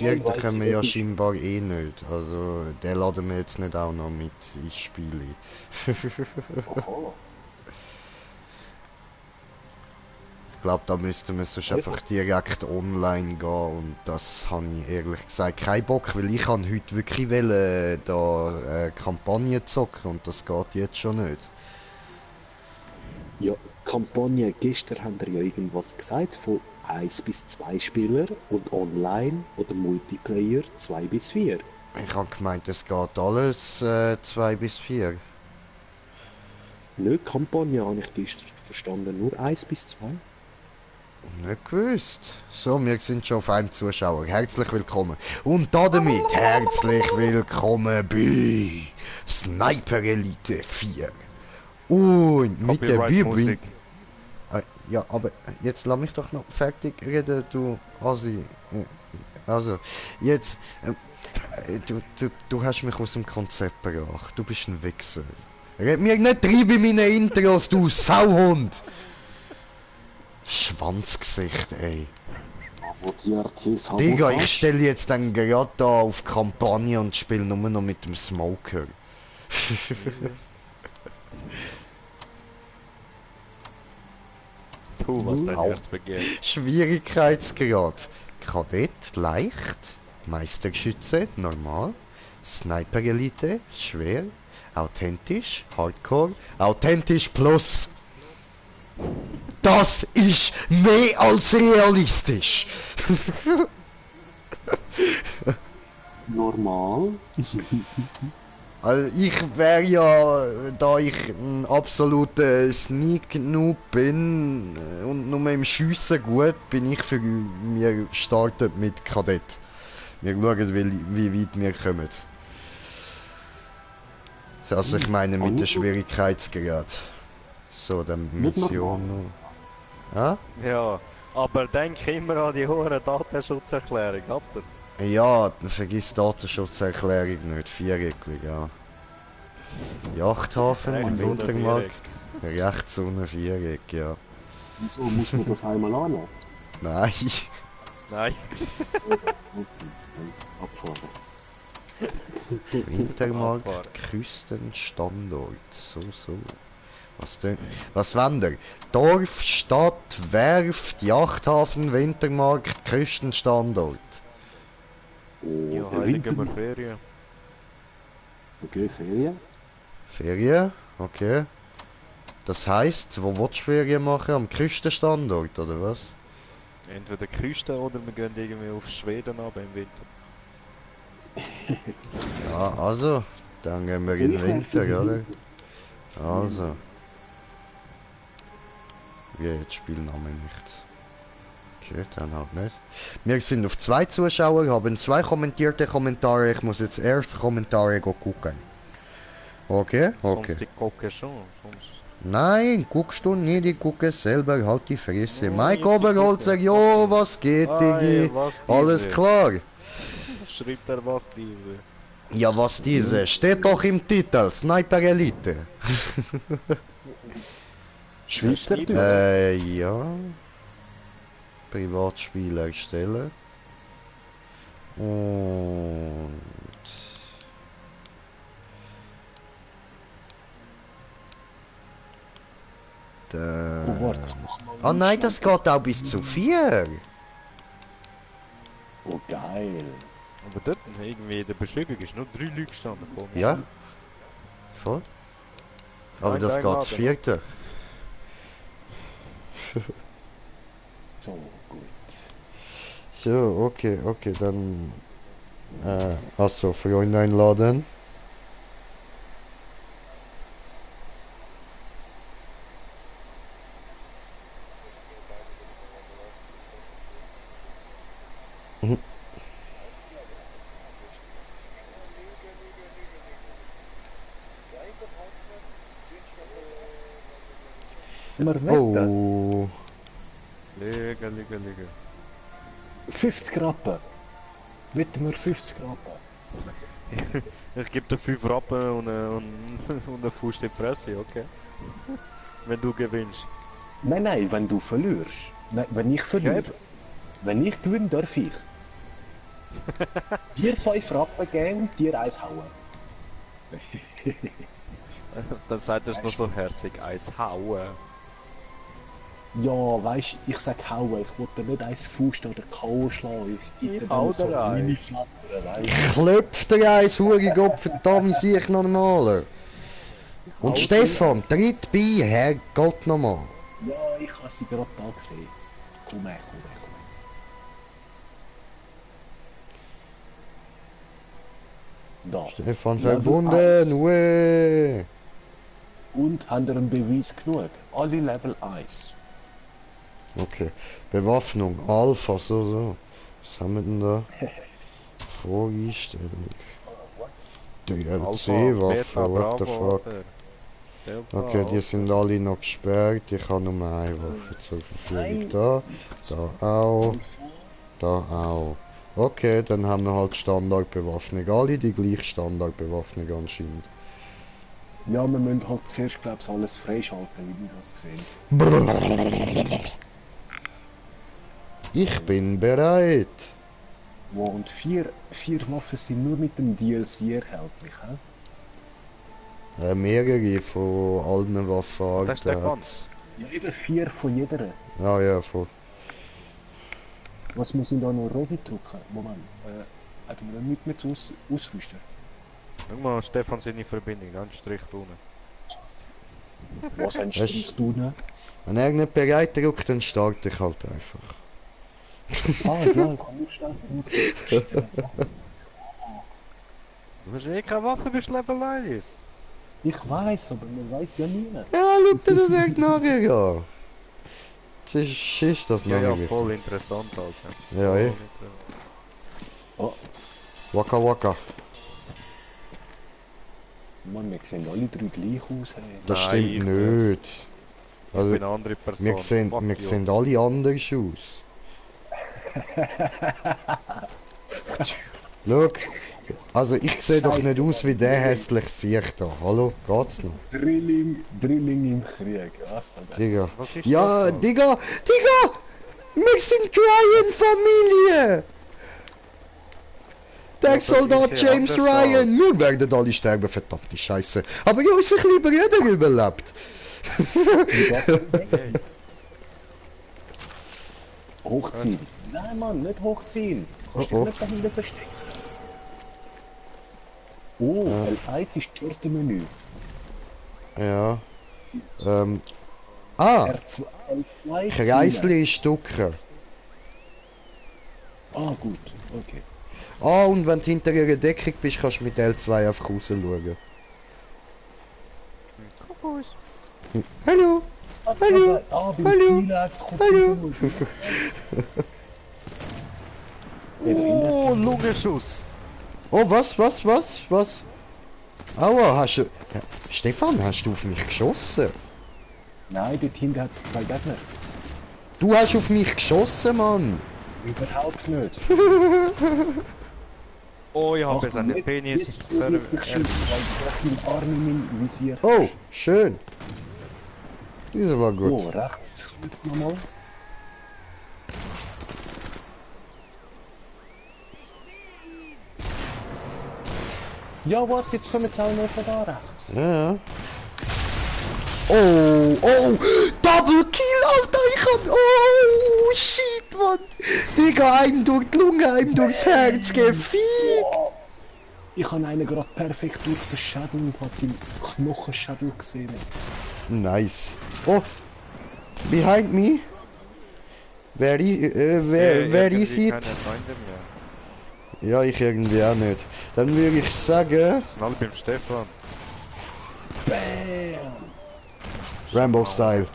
Den Da können weiss wir ich ja nicht. scheinbar eh nicht. Also, den laden wir jetzt nicht auch noch mit ins Spiel ein. Aha. Ich glaube, da müssten wir sonst Also, einfach direkt online gehen und das habe ich ehrlich gesagt keinen Bock, weil ich kann heute wirklich da Kampagne zocken und das geht jetzt schon nicht. ja, Kampagne, gestern haben wir ja irgendwas gesagt von 1 bis 2 Spieler und online oder Multiplayer 2 bis 4. Ich habe gemeint, es geht alles 2 bis 4. Nicht Kampagne habe ich gestern verstanden, nur 1 bis 2. Nicht gewusst. So, wir sind schon auf einem Zuschauer. Herzlich willkommen. Und damit herzlich willkommen bei Sniper Elite 4. Und mit der Bibel. Copyright-Musik. Ja, aber jetzt lass mich doch noch fertig reden, du Asi. Also, jetzt. Du hast mich aus dem Konzept gebracht. Du bist ein Wichser. Red mir nicht rein bei meinen Intros, du Sauhund! Schwanzgesicht, ey. Wo die RTS Digga, ich stelle jetzt dann gerade da auf Kampagne und spiele nur noch mit dem Smoker. Tu, was dein Au. Herz begehrt. Schwierigkeitsgrad. Kadett, leicht. Meisterschütze, normal. Sniper Elite, schwer. Authentisch, Hardcore. Authentisch plus. Das ist mehr als realistisch. normal. Also ich wäre ja, da ich ein absoluter Sneak Noob bin und nur im Schiessen gut, bin ich für mir startet mit Kadett. Wir schauen, wie weit wir kommen. Also ich meine mit dem Schwierigkeitsgrad. So, dann Nicht Mission. Ja? Ja, aber denk immer an die hohe Datenschutzerklärung, hat er? Ja, vergiss Datenschutzerklärung nicht. Viereckig, ja. Yachthafen, Rechts unten Wintermarkt. Rechts unten Viereck, ja. Wieso muss man das einmal annehmen? Nein. Nein. Abfahren. Wintermarkt, Abfahren. Küstenstandort. So. Was wollen ihr? Dorf, Stadt, Werft, Yachthafen, Wintermarkt, Küstenstandort. Oh, Ja, der heute Winter. gehen wir Ferien. Okay, Ferien. Ferien? Okay. Das heisst, wo willst du Ferien machen? Am Küstenstandort, oder was? Entweder Küste oder wir gehen irgendwie auf Schweden ab im Winter. Ja, also, dann gehen wir in den Winter, oder? Also. Wie jetzt Spielname nicht. Okay, dann halt nicht. Wir sind auf 2 Zuschauer, haben 2 kommentierte Kommentare. Ich muss jetzt erst Kommentare gucken. Okay, okay. Sonst die Kocke schon, sonst... Nein, guckst du nicht, ich gucke selber, halt die Fresse. Ja, Mike jetzt die Oberholzer, gucke. jo, was geht, Digi? Ei, was Alles diese? klar. Schreibt er was diese? Ja, was diese? Steht doch im Titel, Sniper Elite. Schweizerdeutsch. Ja. Privatspiel erstellen. Und... Oh, warte. Ah nein, das geht auch bis zu 4. Oh, geil. Aber dort irgendwie in der Beschreibung ist nur 3 Leute gestanden. Komisch. Ja. Voll. Aber Nein, das kein geht das Laden. 4. So, gut. So, okay, dann... also, Freunde einladen. Mhm. Wir wetten. Oh. Liegen. 50 Rappen. Wetten wir 50 Rappen. Ich gebe dir 5 Rappen und einen Fuß in die Fresse, okay? Wenn du gewinnst. Nein, wenn du verlierst. Nein, wenn ich verliere. Ja, Wenn ich gewinne, darf ich. Dir 5 Rappen geben und dir eins hauen. Dann sagt er es noch so herzig, Eis hauen. Ja, weißt ich sag hauen, ich wollte nicht eins Faust oder K.O. schlagen. Ich hau dir meine eins. Flattern, weißt Klopf dir eins, Hurigopf, verdammt, sehe ich normal. Und Stefan, tritt bei, Herrgott nochmal. du? Ja, ich habe sie gerade da gesehen. Komm her, komm her, komm her. Da. Stefan Level verbunden, 1. ue. Und haben wir einen Beweis genug? Alle Level 1. Okay, Bewaffnung, Alpha, so. Was haben wir denn da? Voreinstellung. DLC-Waffe, what the fuck. Okay, die sind alle noch gesperrt, ich habe nur eine Waffe zur Verfügung. Da auch. Okay, dann haben wir halt Standardbewaffnung. Alle die gleiche Standardbewaffnung anscheinend. Ja, wir müssen halt zuerst, glaube ich, alles freischalten, wie wir das gesehen. Ich bin bereit. Wo und vier Waffen sind nur mit dem DLC erhältlich, hä? Mehrere von allen Waffen. Das ist Stefan. Ja, eben 4 von jeder. Ja, voll. Was muss ich da noch Rodi drücken? Moment, haben wir nicht mehr zu ausrüsten? Schau mal, Stefan seine Verbindung, ganz Strich unten. Was ein Strich tun? Wenn er nicht bereit drückt, dann starte ich halt einfach. Ah, ja, ich kann nur schnell. Du hast eh keine Waffe bis Level 1. Ich weiß, aber man weiß ja nie. Ja, schau dir das echt nachher an. Das ist das Ja, nachher. voll interessant, Alter. Ja, eh. Oh, Waka waka. Mann, wir sehen alle 3 gleich aus. Hey. Das Nein, stimmt ich nicht. Ich Also, bin eine andere Person. wir sehen alle anders aus. Schau, also ich sehe doch nicht aus wie der hässliche Sieg da. Hallo, geht's noch? Drilling im Krieg. Was Digga. Was ist Ja, das da? Digga! Wir sind Ryan-Familie! Der aber Soldat ich sehe James anders Ryan! Wir werden alle sterben, verdammte Scheiße. Aber ja, unser lieber Bruder überlebt. Hey, Hochziehen. Nein, Mann, nicht hochziehen. Kannst Oh, oh. dich nicht dahinter verstecken. Oh, L1 ist Tortenmenü. Ja. R2, L2 Kreisli Stücke. Ah, gut, okay. Und wenn du hinter ihrer Deckung bist, kannst du mit L2 einfach raus schauen. Kuckuck. Hallo! Hallo. Beim Hallo. Zielen einfach kurz Hallo. raus. Ja, da hinten Oh, hat's- Lungenschuss. Oh, was? Aua, hast du... Ja, Stefan, hast du auf mich geschossen? Nein, dort hinten hat es 2 Gegner. Du hast auf mich geschossen, Mann! Überhaupt nicht. Oh, ich habe Mach jetzt einen nicht- Penis. Jetzt so richtig schön, weil ich den Arm in mein Visier. Oh, schön! Dieser war gut. Oh, rechts jetzt nochmal. Ja, was? Jetzt kommen jetzt auch noch von da rechts. Ja. Oh! Double Kill, Alter! Ich hab... Oh, shit, Mann! Digga, einem durch die Lunge, einem durchs Herz gefickt! Oh, ich habe einen gerade perfekt durch den Schädel und habe seinen Knochenschädel gesehen. Nice. Oh! Behind me? Wer ist Keine it? Feinde mehr. Ja, ich irgendwie auch nicht. Dann würde ich sagen... Das sind alle beim Stefan. Bam! Rambo-Style.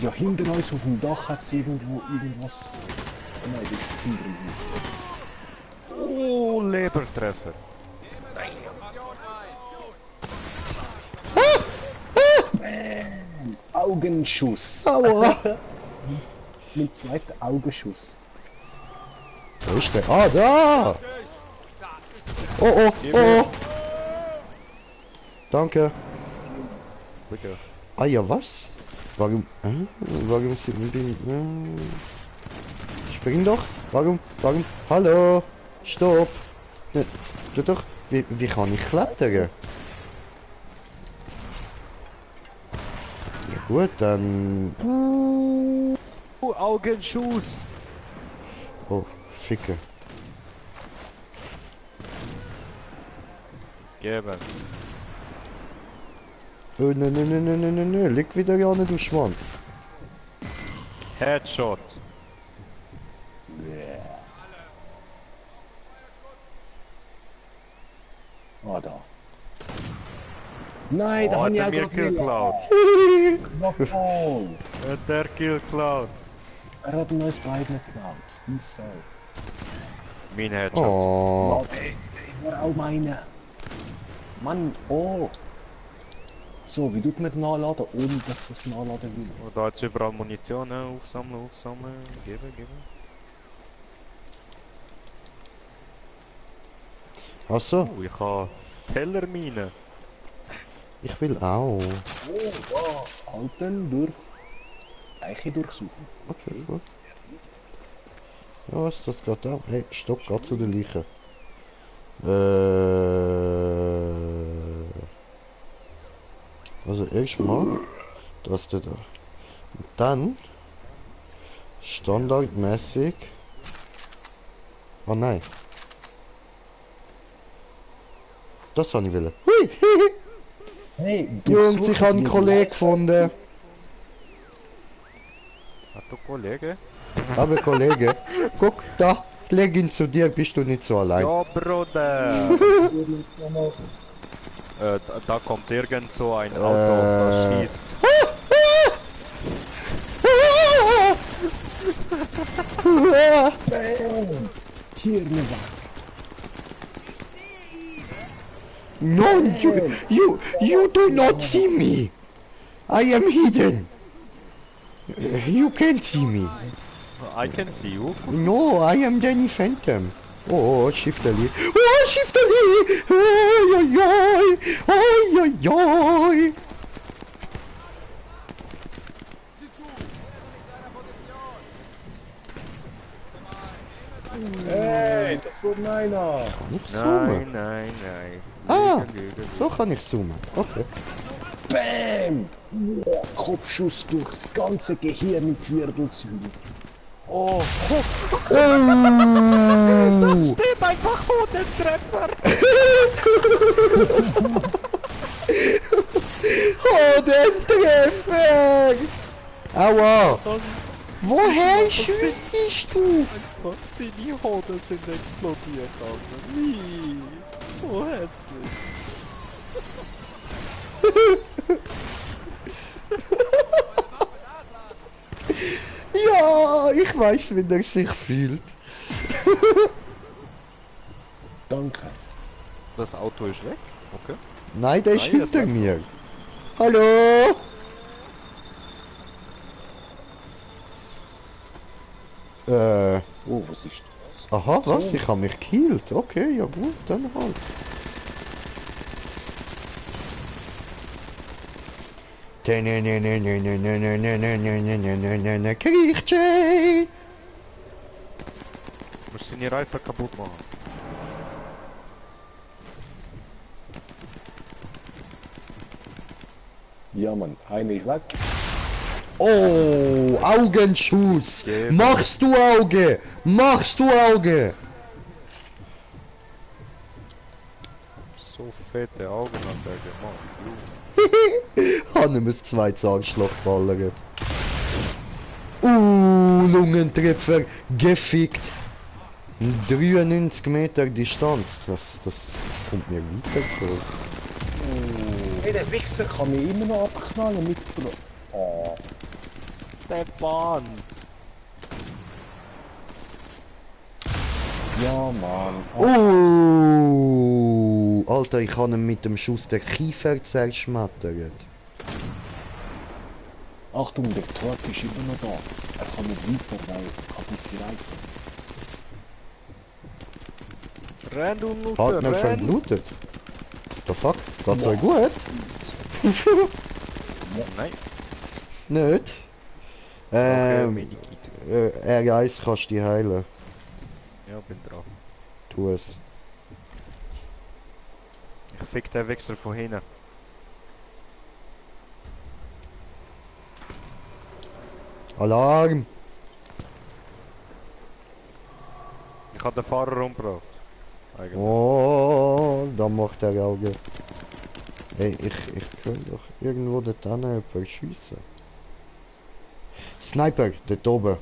Ja, hinter uns auf dem Dach hat es irgendwo irgendwas. Nein, das ist hinter uns. Oh, Lebertreffer. Augenschuss. Aua! Mit zweiten Augenschuss. Wo ist der? Ah, da! Oh! Danke. Bitte. Ah ja, was? Warum? Warum sind wir... Spring doch! Warum? Hallo? Stopp! Ne, du doch, wie kann ich klettern? Ja gut, dann... Augenschuss! Oh, Ficke. Geben. Oh, ne, leg wieder an, du Schwanz. Headshot. Ah, da. Nein, da Oh, habe ich hat auch er mir gerade Kill geklaut. Jawohl. Hat der Kill geklaut. Er hat uns beiden geklaut. Wieso? Mein Headshot. Oh, Ich war auch meine. Mann, oh. So, wie tut man nachladen, ohne dass es nachladen will? Oh, da hat überall Munition, aufsammeln. Geben. achso, Oh, ich habe Tellermine. ich will auch. Oh, da. Halten, durch. Eiche durchsuchen. Okay, gut. Ja, was, das geht auch. Hey, stopp, geht zu der Leiche. Also erstmal, das da. Und dann, standardmäßig. Oh nein. Das habe ich wollen. Hui, Hey, Jungs, ich habe einen Kollegen gefunden. Hat du Kollege? Aber Kollege, guck da, leg ihn zu dir, bist du nicht so allein. Ja, Bruder. Da kommt irgend so ein Auto, das schießt. Hier eine Waffe. No, you do not see me. I am hidden. You can't see me. I can see you. No, I am Danny Phantom. Oh, Shifterly. Oh, Shifterly! Oi, oi, oi! Oi, oi, oi! Hey, das war meiner. Kann ich zoomen? Nein. Ah, Lüge. so kann ich zoomen. Okay. Bam! Kopfschuss durchs ganze Gehirn mit Wirbelsäule. Oh, Oh! steht einfach vor dem Treffer. Oh, den Treffer! Aua! Woher schießt du? Seine Hoden sind explodiert, Alter. Wie? So hässlich. Ja, ich weiß, wie er sich fühlt. Danke. Das Auto ist weg? Okay. Nein, der ist Nein, das hinter läuft mir. Hallo? Oh, was ist das? Aha, was? Ich habe mich gekillt. Okay, ja gut, dann halt. Kriechchen! Du musst seine Reifen kaputt machen. Ja, Mann, eine ist weg. Oh, Augenschuss! Machst du Auge! Machst du Auge! So fette Augen hat er gemacht. Habe ihm ein zweites Anschlag geballert. Lungentreffer, gefickt. 93 Meter Distanz, das kommt mir weiter vor. Hey, der Wichser kann mich immer noch abknallen mit... Oh. Der Bahn! Ja, Mann. Oh, Alter, ich habe ihn mit dem Schuss der Kiefer zerschmettert. Achtung, der Torp ist immer noch da. Er kann nicht weiter, weil kaputte Reifen. Renn du Mutter, Hat noch verblutet. The fuck? Geht's euch gut? Nein. Nicht? Okay, Medikit. R1 kannst du die heilen. Ja, bin dran. Tu es. Ich fick den Wichser von hinten. Alarm! Ich hab den Fahrer umgebracht. Eigentlich. Oh, da macht er Auge. Ey, ich will doch irgendwo dort jemanden schiessen. Sniper, dort oben.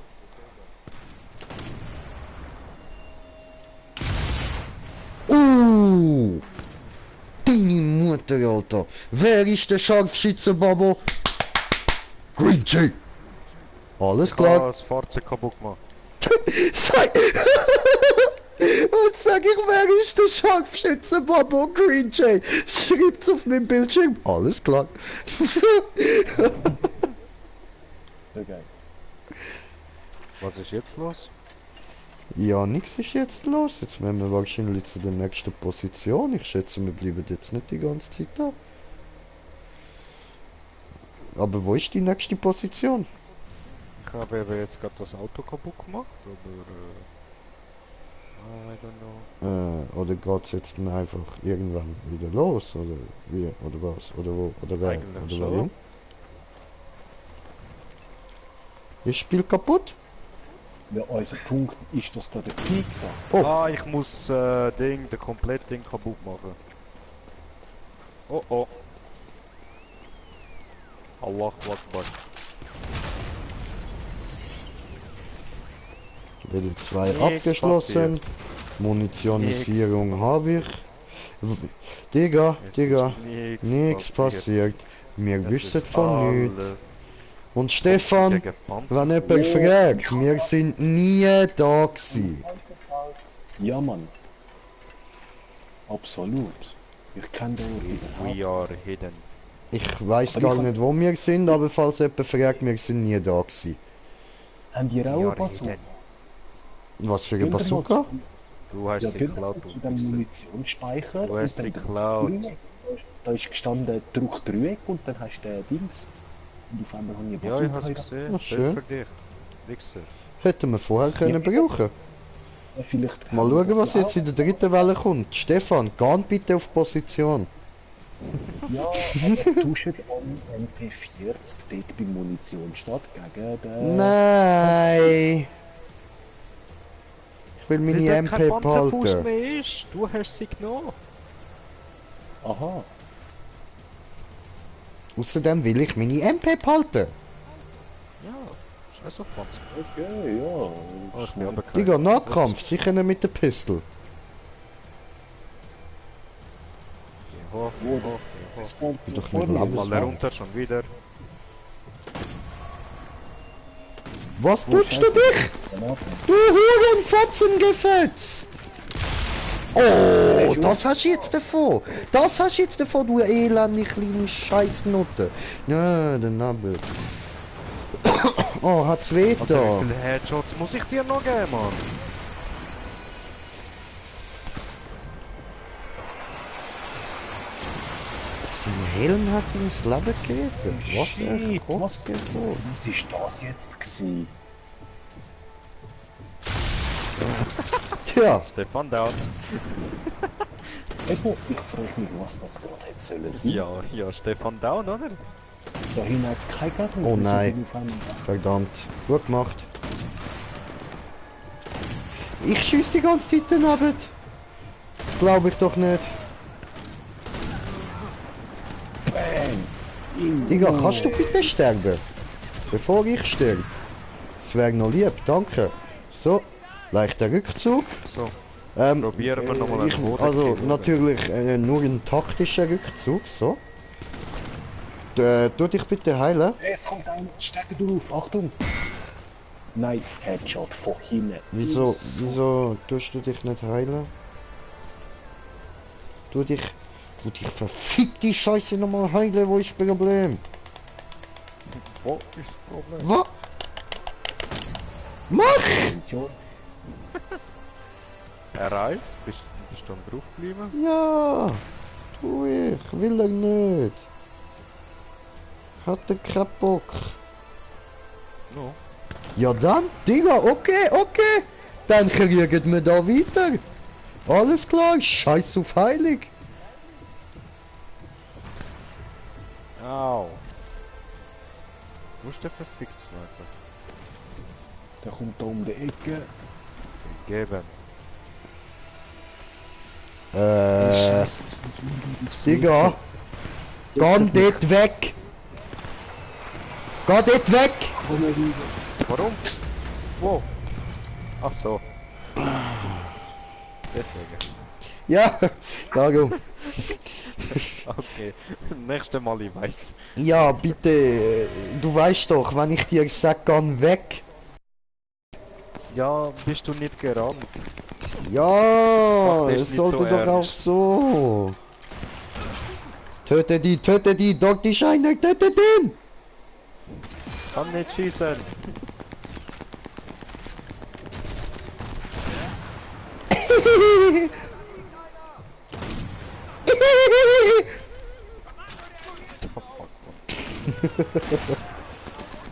Deine Mutter, Alter. Wer ist der Scharfschütze, Babo? Green Jay. Alles Ich hab klar. das Fahrzeug kaputt gemacht. Sag... Was sag ich, wer ist der Scharfschütze, Babo? Green Jay. Schreibt's auf meinem Bildschirm. Alles klar. Okay. Was ist jetzt los? Ja, nichts ist jetzt los. Jetzt müssen wir wahrscheinlich zu der nächsten Position. Ich schätze, wir bleiben jetzt nicht die ganze Zeit da. Aber wo ist die nächste Position? Ich habe eben jetzt gerade das Auto kaputt gemacht, oder... I don't know. Oder geht's jetzt dann einfach irgendwann wieder los? Oder wie? Oder was? Oder wo? Oder wer? Eigentlich Oder schon. warum? Ist das Spiel kaputt? Ja, unser Punkt ist, dass da der Krieg da. Oh. Ah, ich muss den komplett Ding kaputt machen. Oh oh. Allah Akbar. Level 2 Nichts abgeschlossen. passiert. Munitionisierung Nichts habe ich. Digga, Es Digga, ist nichts passiert. Wir Es wissen ist von nichts. alles Und Stefan, gegen Panzer. wenn jemand fragt, wir sind nie da gewesen. Ja, Mann. Absolut. Ich kann da überhaupt. We are hidden. Ich weiß Aber gar ich hab- nicht, wo wir sind, aber falls jemand fragt, wir sind nie da gewesen. Haben die We auch eine are Bazooka? hidden. Was für eine Bazooka? Du hast Ja, sie genau, geklaut, zu du dem Wichser. Munitionsspeicher. Du hast und sie dann geklaut. Dreieck. Da ist gestanden, drück Dreieck und dann hast du den Dings. Und auf einmal habe ich eine Ja, ich Bazooka. hab's gesehen. Ach, schön. Schön für dich. Wichser. Hätten wir vorher können brauchen. Vielleicht Mal haben wir schauen, das was ja jetzt in der dritten Welle kommt. Stefan, geh bitte auf Position. auch. Ja, aber tauscht an MP40 dort beim Munitionsstart gegen den... Nein! Ich will meine Weil MP kein Panzerfuß behalten. mehr ist. Du hast sie genommen. Aha. Außerdem will ich meine MP behalten. Ja, scheiß auf Panzer. Okay, ja. Oh, ich bin aber kein... Digga, Nahkampf, sicher nicht mit der Pistol. Jaha, Wo? jaha, Das jaha. kommt Bin doch vor nicht mir. laut. Fall runter, schon wieder. Was Oh, tust du Scheiße. dich? Du Hurenfotzengefetz! Oh, das hast du jetzt davon! Das hast du jetzt davon, du elende kleine Scheißnutte! Ja, der Nabel. Oh, hat's weh Alter, da? wie viele Headshots muss ich dir noch geben, Mann? Sein Helm hat ihm das Leben gerettet. Was ein Shit, was Kotzgebot. ist das jetzt gewesen? Tja, Stefan down. Eben, ich frage mich, was das gerade hätte sollen sein. Ja, ja, Stefan down, oder? Dahin hat es keinen Gegner. Oh Wieso nein. bin ich auf einmal- verdammt. Gut gemacht. Ich schieß die ganze Zeit daneben. Glaube ich doch nicht. Bang! Digga, kannst du bitte sterben? Bevor ich sterbe. Das wäre noch lieb, danke. So, leichter Rückzug. So, probieren wir nochmal ich, einen Boden. Also natürlich nur ein taktischer Rückzug, so. Tu dich bitte heilen. Es kommt ein Stärke drauf, Achtung! Nein, Headshot von hinten. Wieso tust du dich nicht heilen? Tu dich verfickte Scheiße nochmal heilen, wo ist das Problem? Wo ist das Problem? Was? Mach! Munition. R1, bist du drauf geblieben? Ja, tu ich, will er nicht. Hat er keinen Bock. No. Ja dann, Digga, okay. dann kriegen wir da weiter. Alles klar, scheiß auf heilig. Au. Wo ist der verfickt Sniper? Der kommt da um die Ecke. Geben. Digga. Geh dort weg. Geh dort weg. Warum? Wo? Ach so. Deswegen. Ja, darum. Okay. Nächstes Mal, ich weiß. Ja, bitte. Du weißt doch, wenn ich dir sag, geh weg. Ja, bist du nicht gerannt? Ja, Ach, das ist es nicht sollte so doch auch ernst. so. Töte die, dort ist einer, töte den! Kann nicht schießen.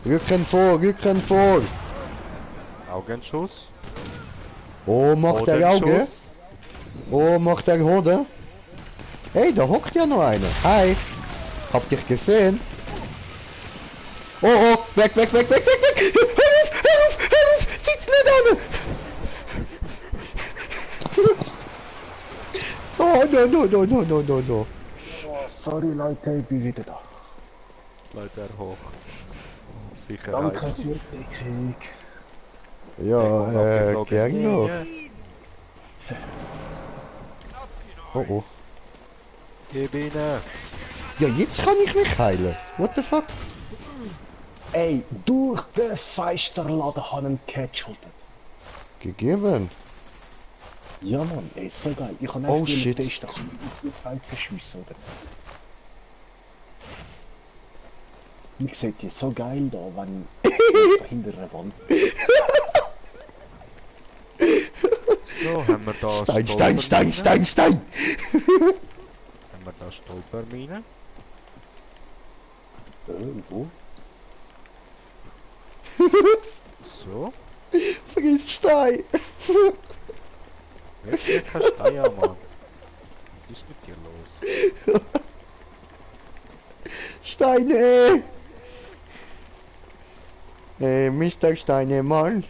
Rücken vor! Augenschuss. Oh, macht der Auge? Bodenschuss. Oh, macht der Hode? Hey, da hockt ja noch einer. Hi! Habt ihr gesehen? Oh, oh, weg! Hör auf! Sitz nicht an! Oh, no. Oh, sorry Leute, ich bin wieder da. Leute, hoch. Sicherheit. Danke für die Deckung. Ja, gern noch. Oh, oh. Gib ihn. Ja, jetzt kann ich mich heilen. What the fuck? Ey, durch den Feisterladen haben einen Catch-Holder. Gegeben. Ja Mann, ey, so geil. Ich kann Oh, einfach shit. testen, kann ich auf Feister schiessen, oder? Ich sehe die so geil da, wenn da hinter der Wand. So, haben wir da Stein! Haben wir da Stolpermine? Wo? So. Friss Stein! Wer ist kein Steier, Mann? Was ist mit dir los? Steine! Mr. Steinemann.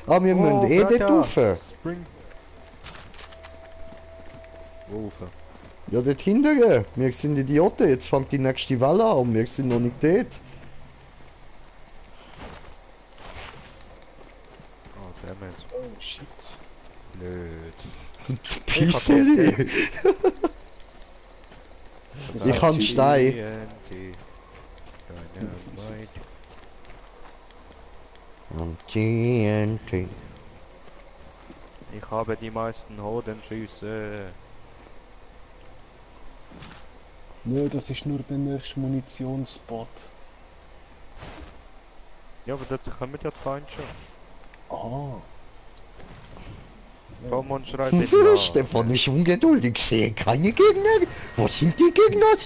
Ah, wir müssen eh dort rauf. Spring. Wo rauf? Ja, dort hinten. Wir sind Idioten. Jetzt fängt die nächste Welle an und wir sind noch nicht dort. Oh, damit. Oh shit. Blöd. Pisseli! Ich kann Stein. Und TNT. Ich habe die meisten Hodenschüsse. Nö, das ist nur der nächste Munitionsspot. Ja, aber dazu kommen ja die Feinde schon. Ah. Komm und schreit dich an. Stefan ist ungeduldig. Ich sehe keine Gegner. Wo sind die Gegner?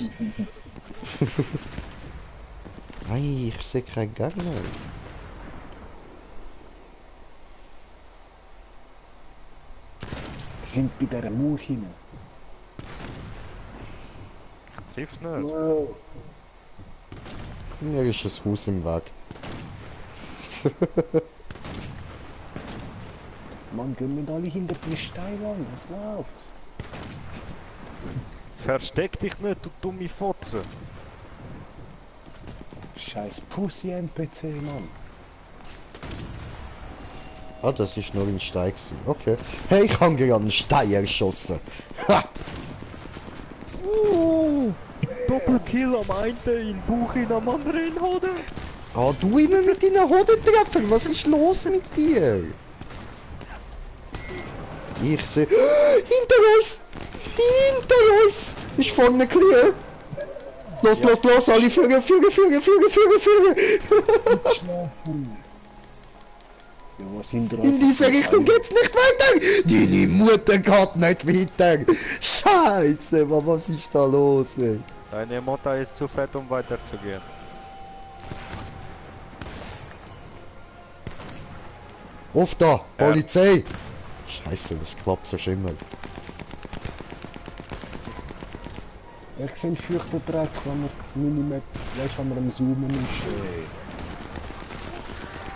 Nein, ich sehe keinen Gegner. Die sind bei dieser Mauer hinein. Trifft nicht. Mir ist das Haus im Weg. Mann, gehen wir alle hinter den Stein an. Was läuft? Versteck dich nicht, du dumme Fotze. Scheiß Pussy-NPC, Mann. Ah, das ist nur ein Stein gewesen. Okay. Hey, ich habe gerade einen Stein erschossen. Ha! Doppelkill am einen in Bauch, in am anderen in Hoden. Ah, du immer mit deinen Hodentreffer. Was ist los mit dir? Ich sehe... Hinter uns! Hinter uns! Ist vorne clear! Los, Ja. los, alle führen! Ja, was sind da? In diese Richtung geht's nicht weiter! Deine Mutter geht nicht weiter! Scheiße, Mann, was ist da los, ey? Deine Mutter ist zu fett, um weiterzugehen. Auf da! Polizei! Scheiße, das klappt so schimmer. Ich sehe fürchten Dreck, wenn man das Minimap, weißt, wenn man am Zoomen ist.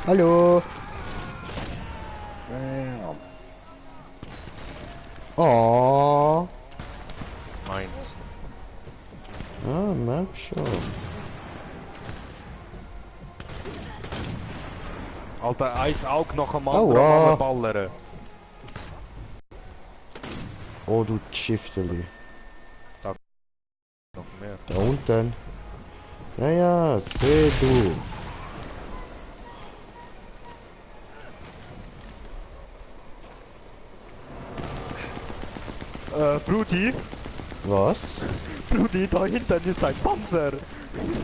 Hallo! Ja. Oh. Meins. Ah, merk schon. Alter, ein Auge nach dem Aua. anderen ballern. Oh, du Schifteli. Noch mehr. Da unten. Ja, ja, seh du. Brudi? Was? Brudi, da hinten ist ein Panzer.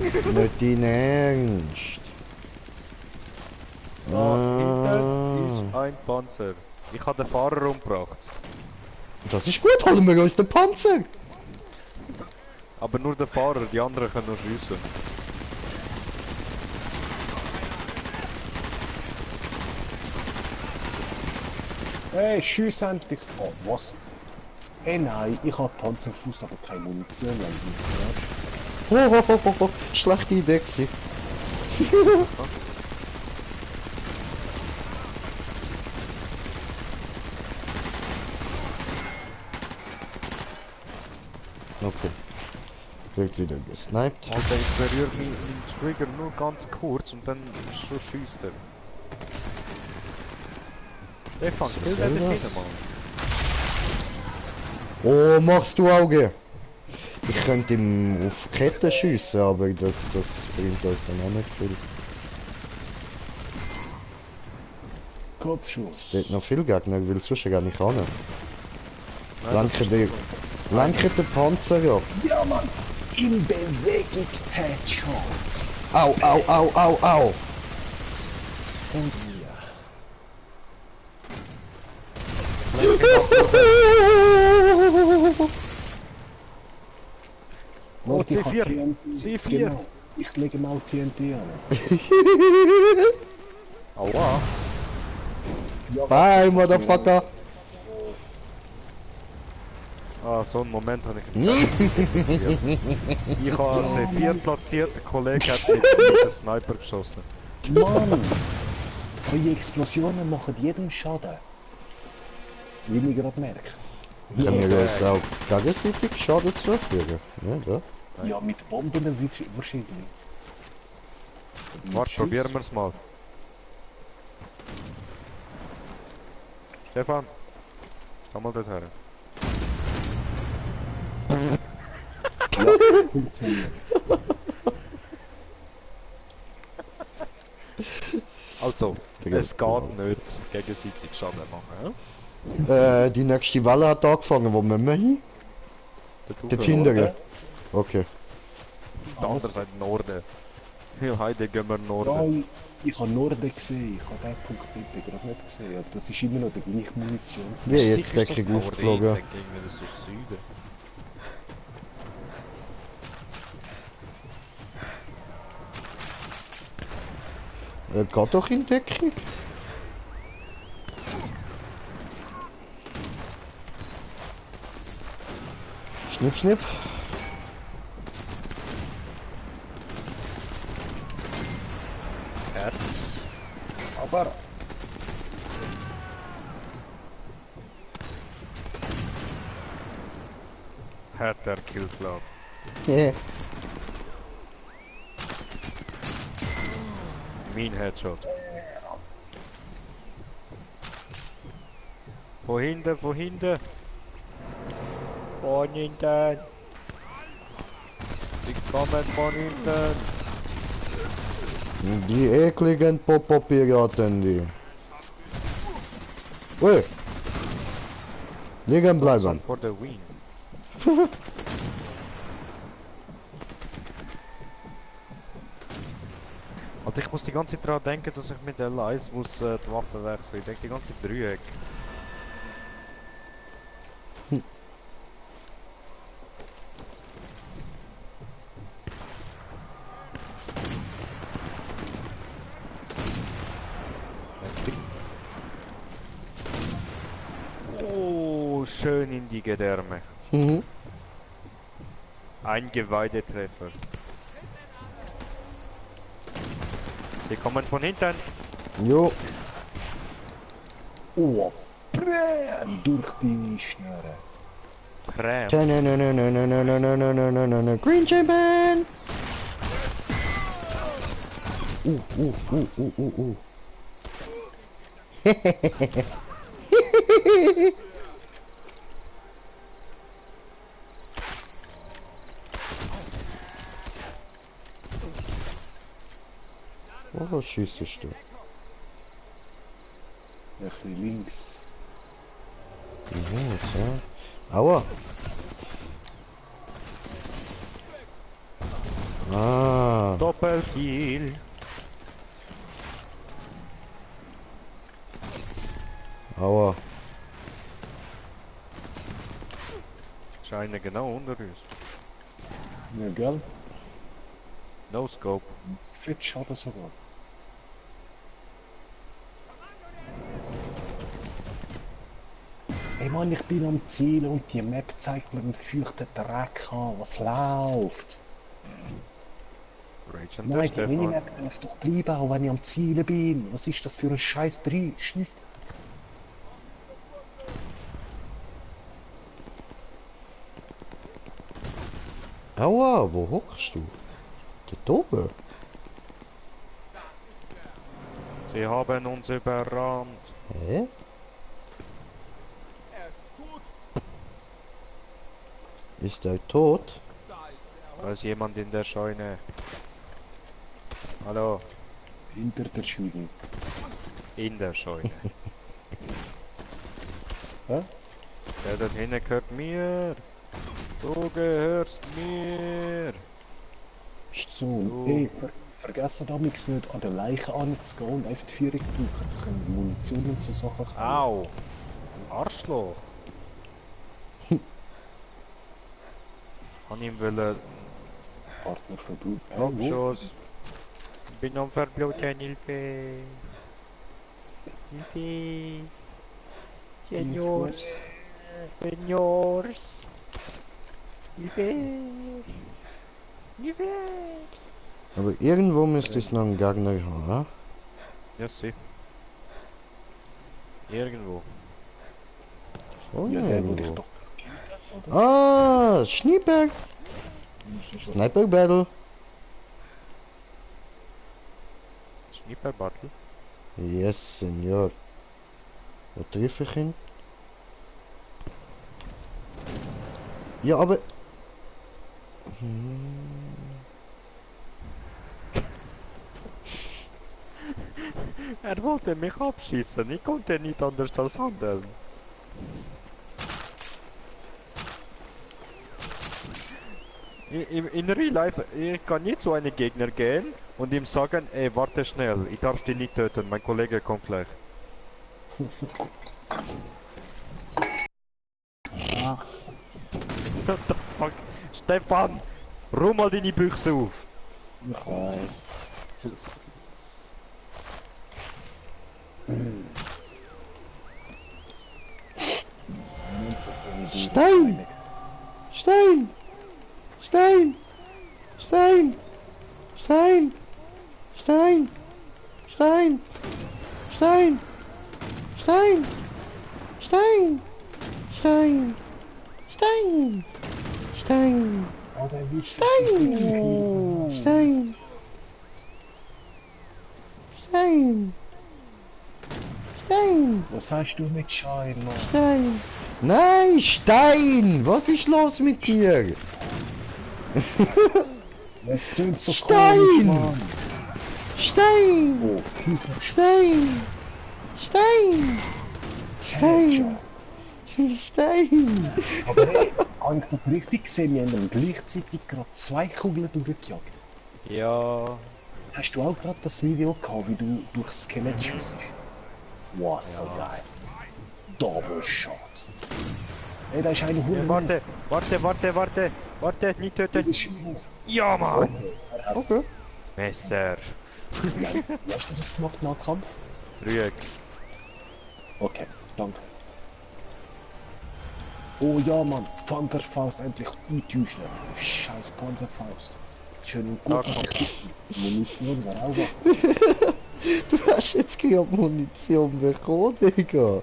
Nicht dein Ernst. Da hinten ist ein Panzer. Ich habe den Fahrer umgebracht. Das ist gut, holen wir uns den Panzer. Aber nur der Fahrer, die anderen können nur schiessen. Hey, tschüss endlich. Oh, was? Hey, nein, ich hab Panzerfuß, aber keine Munition. Ho. Schlechte Idee gewesen. Okay. Wird wieder gesniped. Alter, ich berühre meinen Trigger nur ganz kurz und dann schon schießt er. Stefan, kill den nicht wieder mal. Oh, machst du Auge? Ich könnte ihm auf Kette schiessen, aber das bringt uns dann auch nicht viel. Kopfschuss. Es steht noch viel Gegner, ich will sonst gar nicht ran. Nein, Lenke den Panzer ab. Ja, Mann! In Bewegung Headshot! Au! Von dir. Oh, Warte, ich hab C4. TNT. C4. Genau. Ich lege mal TNT an. Aua. Bye, Motherfucker! Ah, so einen Moment habe ich nicht. Ich habe C4 platziert, der Kollege hat mit dem Sniper geschossen. Mann! Die Explosionen machen jedem Schaden. Wie ich gerade merke. Können wir uns auch gegenseitig Schaden zufügen? Ja, da. Ja, mit Bomben wahrscheinlich. Warte, probieren wir es mal. Stefan, steh mal dort her. Ja, funktioniert. Also, es geht nicht gegenseitig Schaden machen, ja? Die nächste Welle hat angefangen, wo müssen wir hin? Dort hinten. Okay. Die andere Seite Norden. Ja, heute gehen wir Ja, Norden. ich habe Norden gesehen, ich habe den Punkt bitte gerade nicht gesehen. Das ist immer noch der gleiche Munition. Wie jetzt Sicher ist das Deckung Norden, aufgeflogen. Ich denke irgendwie, das ist Süden. Geht doch in Deckung. Schnipp. Aber Hat der Killplan. Yeah. Mein Headshot. Von hinten. Von hinten. Die kommen von hinten. Die ekligen Popo-Piraten, die. Ui. Liegen bleiben. For the win. Also ich muss die ganze Zeit daran denken, dass ich mit L1 muss die Waffe wechseln. Ich denke die ganze Zeit Dreieck. Oh, schön in die Gedärme. Mhm. Ein Geweidetreffer. Sie kommen von hinten. Jo. Oh, Bräm durch die Schnüre. Creme. Green Champion! Oh, schießest du? Ein bisschen links. Ja, so. Aua! Ah, Doppelkill. aua. Scheine genau unter uns. Ja, gell? No scope. Fett Schaden sogar. Ey Mann, ich bin am Ziel und die Map zeigt mir einen gefürchteten Dreck an. Was läuft? Rage and Nein, die Stefan. Minimap darf doch bleiben, auch wenn ich am Zielen bin. Was ist das für ein scheiß Scheiß? Aua, wo hockst du? Dort oben? Sie haben uns überrannt. Hä? Ist er tot? Da ist jemand in der Scheune. Hallo. Hinter der Scheune. In der Scheune. Hä? Der dort hinten gehört mir. Du gehörst mir. So, ey, vergessen damals nicht an den Leichen anzugehen und einfach die Führung brauchen. Da können Munition und so Sachen kaufen. Au. Arschloch. Kann ihm wollen Partner von Blut. Abschuss. Bin am Verbluten, Hilfe. Hilfe. Seniors. Seniors. Hilfe. Hilfe. Aber irgendwo müsste es noch einen Gagner haben, ha? Ja, sie. Irgendwo. Oh, Ja, der wurde ich irgendwo. doch. Ah, Schneeberg! Sniper Battle! Sniper Battle. Yes, Senor. Wo treffe ich ihn? Ja, aber... Er wollte mich abschießen. Ich konnte nicht anders als handeln. In Real Life, ich kann nicht zu einem Gegner gehen und ihm sagen, ey, warte schnell, ich darf dich nicht töten, mein Kollege kommt gleich. What the fuck? Stefan, ruh mal deine Büchse auf. Ich weiß. Stein! Stein! Stein! Stein! Stein! Stein! Stein! Stein! Stein! Stein! Stein! Stein! Stein! Oh, der wird Stein! Stein! Stein! Stein! Was hast du mit Schein, Mann? Stein! Nein, Stein! Was ist los mit dir? Es tönt so Stein! komisch, Mann. Stein! Oh, Stein! Stein! Stein! Stein! aber hey, habe ich das richtig gesehen? Wir haben gleichzeitig gerade 2 Kugeln durchgejagt. Ja, Hast du auch gerade das Video gehabt, wie du durchs Skelett schussst? Wow, so geil. Double Shot. Ey, da ist eine Hunde. warte, nicht töten. Ja, Mann! Okay. Messer. Wie hast du das gemacht, Nahkampf? Dreieck. Okay, danke. Oh ja, Mann. Panzerfaust endlich austäuschen. Scheiß Panzerfaust. Schön und gut, Ah, dass komm. ich Munition war auch was. Du hast jetzt gerade Munition bekommen, Digga.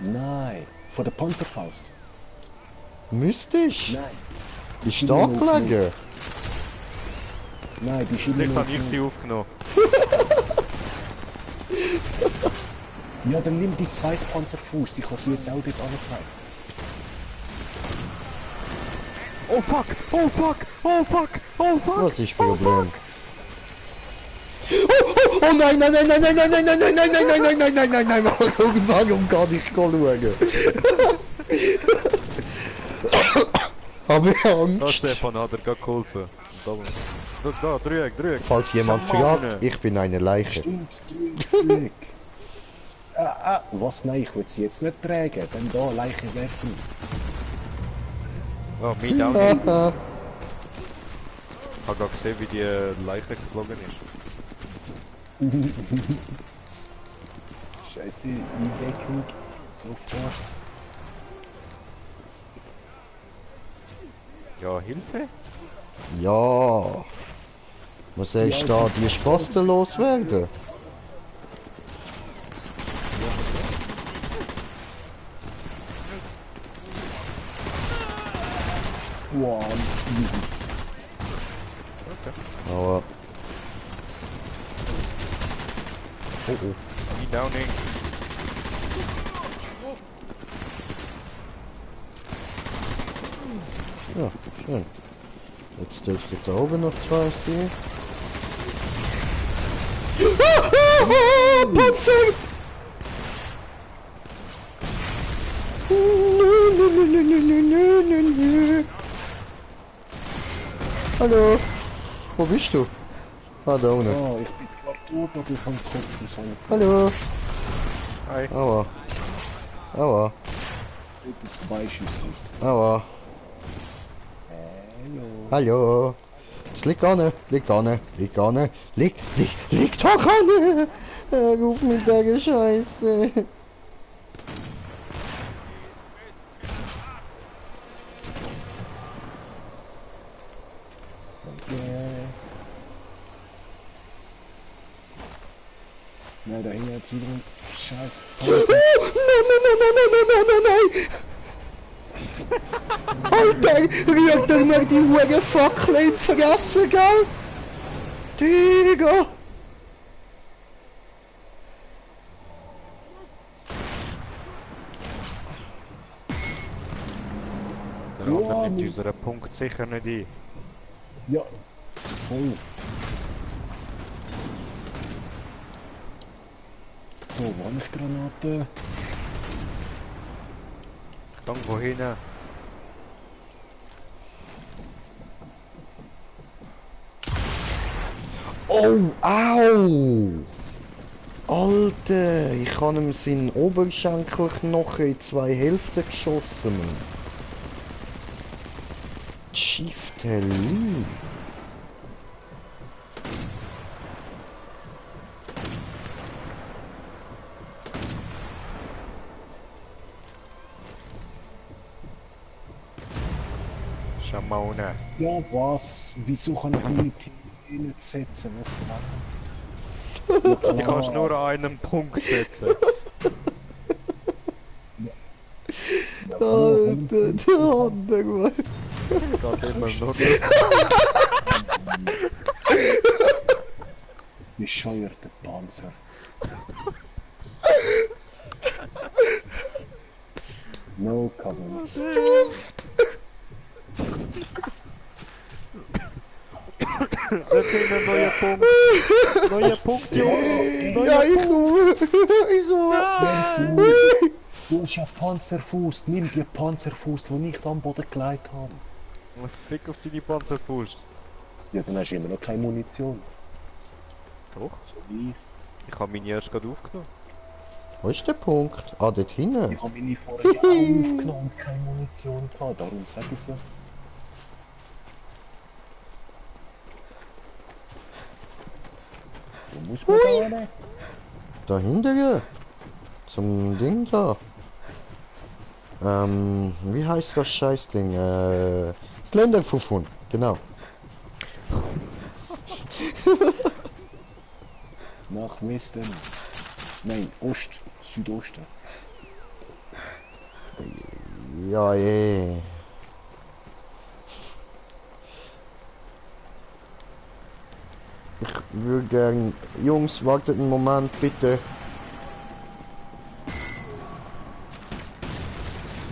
Nein. Von der Panzerfaust. Müsstest. Nein. Ist da gelegen? Nein, die schieben Vielleicht nur habe ich sie aufgenommen. Ja, dann nimm die zweite Panzerfaust. Ich habe sie jetzt auch dort angezeigt. Oh fuck! Oh fuck! Oh fuck! Oh fuck! Was ist das Problem? Oh nein, nein, nein, nein, nein, nein, nein, nein, nein, nein, nein, nein, nein, nein, nein, nein, warum kann ich schauen? Habe ich Da Angst. Stefan hat er gerade geholfen. Da, Dreieck. Falls jemand fragt, ich bin eine Leiche. Stimmt, Dreieck. Was? Nein, ich will sie jetzt nicht tragen. Dann da, Leiche werfen. Oh, mich auch nicht. Ich habe gerade gesehen, wie die Leiche geflogen ist. Scheiße, Eindeckung. Sofort. Ja, Hilfe? Ja. Was sagst du da, die Spasten loswerden? Wow, easy. Aber... Oh oh. Me downing. Ja, schön. Jetzt dürfte da oben noch zwei sein. Panzer! Hallo? Wo bist du? Ah, da unten. Oh, ich bin zwar tot, aber ich habe Kopf und so. Hallo? Hi. Aua. Aua. Das Beischüssen. Aua. Hallo. Hallo. Es liegt an, liegt an, liegt an, liegt doch an! Ruf mit der Scheiße. Nein, da hängt jetzt wieder ein Scheiß. Nein! Alter, rührt er mir die Hure Fackel in die Fresse, gell? Digga! Der andere nimmt unseren Punkt sicher nicht ein. Ja, voll. So, Wandgranate. Ich kann wohin? Oh, au! Alter, ich habe ihm seinen Oberschenkelknochen in zwei Hälften geschossen. Schifteli. Schamone. Ja, was? Wieso kann ich nicht hinsetzen? Was Du kannst nur an einem Punkt setzen. Alter, der andere. Geht immer noch. Bescheuerte Panzer. No comments. Wir finden einen neuen Punkt. Neuer Punkt, Jungs. Ja, ich komme. Ich komme. Du hast ja Panzerfuß. Nimm die Panzerfuß, die ich da am Boden gelegt habe. Fick auf deine Panzerfuß. Ja, dann hast du immer noch keine Munition. Doch. So wie ich. Ich habe meine erst gerade aufgenommen. Wo ist der Punkt? Ah, dort hinten. Ich habe meine vorher auch aufgenommen und keine Munition gehabt. Darum sage ich ja. Du musst mir da rein. Da hinten. Zum Ding da. Wie heißt das Scheißding? Slenderfuffun, genau. Nach Westen. Nein, Südosten. Ja, Ich würde gern... Jungs, wartet einen Moment, bitte.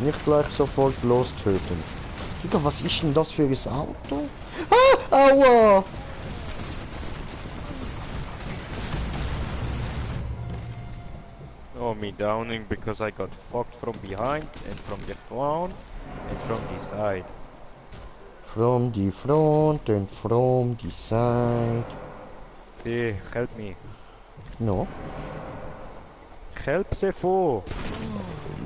Nicht gleich sofort lostöten. Digga, was ist denn das für ein Auto? Ah, aua! Oh, me downing because I got fucked from behind and from the front and from the side. From the front and from the side. Hey, help me. No. Help Sefo!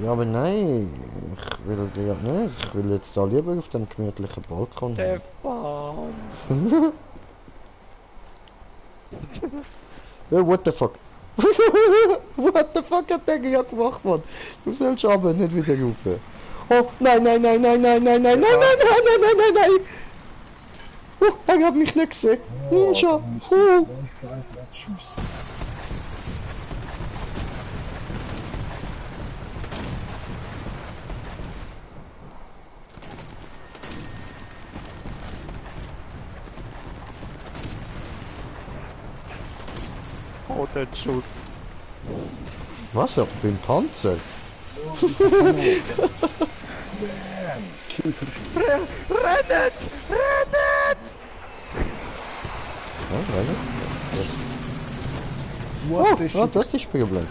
Ja, aber nein. Ich will ja nicht. Ich will jetzt da lieber auf dem gemütlichen Balkon. Stefan! Ja, what the fuck? What the fuck hat der ja gemacht, Mann? Du sollst aber nicht wieder rufen. Oh, nein, nein, nein, nein, nein, nein, nein, nein, nein, nein, nein, nein, nein, nein. Er hat mich nicht gesehen. Ninja. Tschüss. Oh, der Schuss. Was? Auf den Panzer? Rennet! Rennet! Ja, rein. What the Oh, shit? das ist das Problem.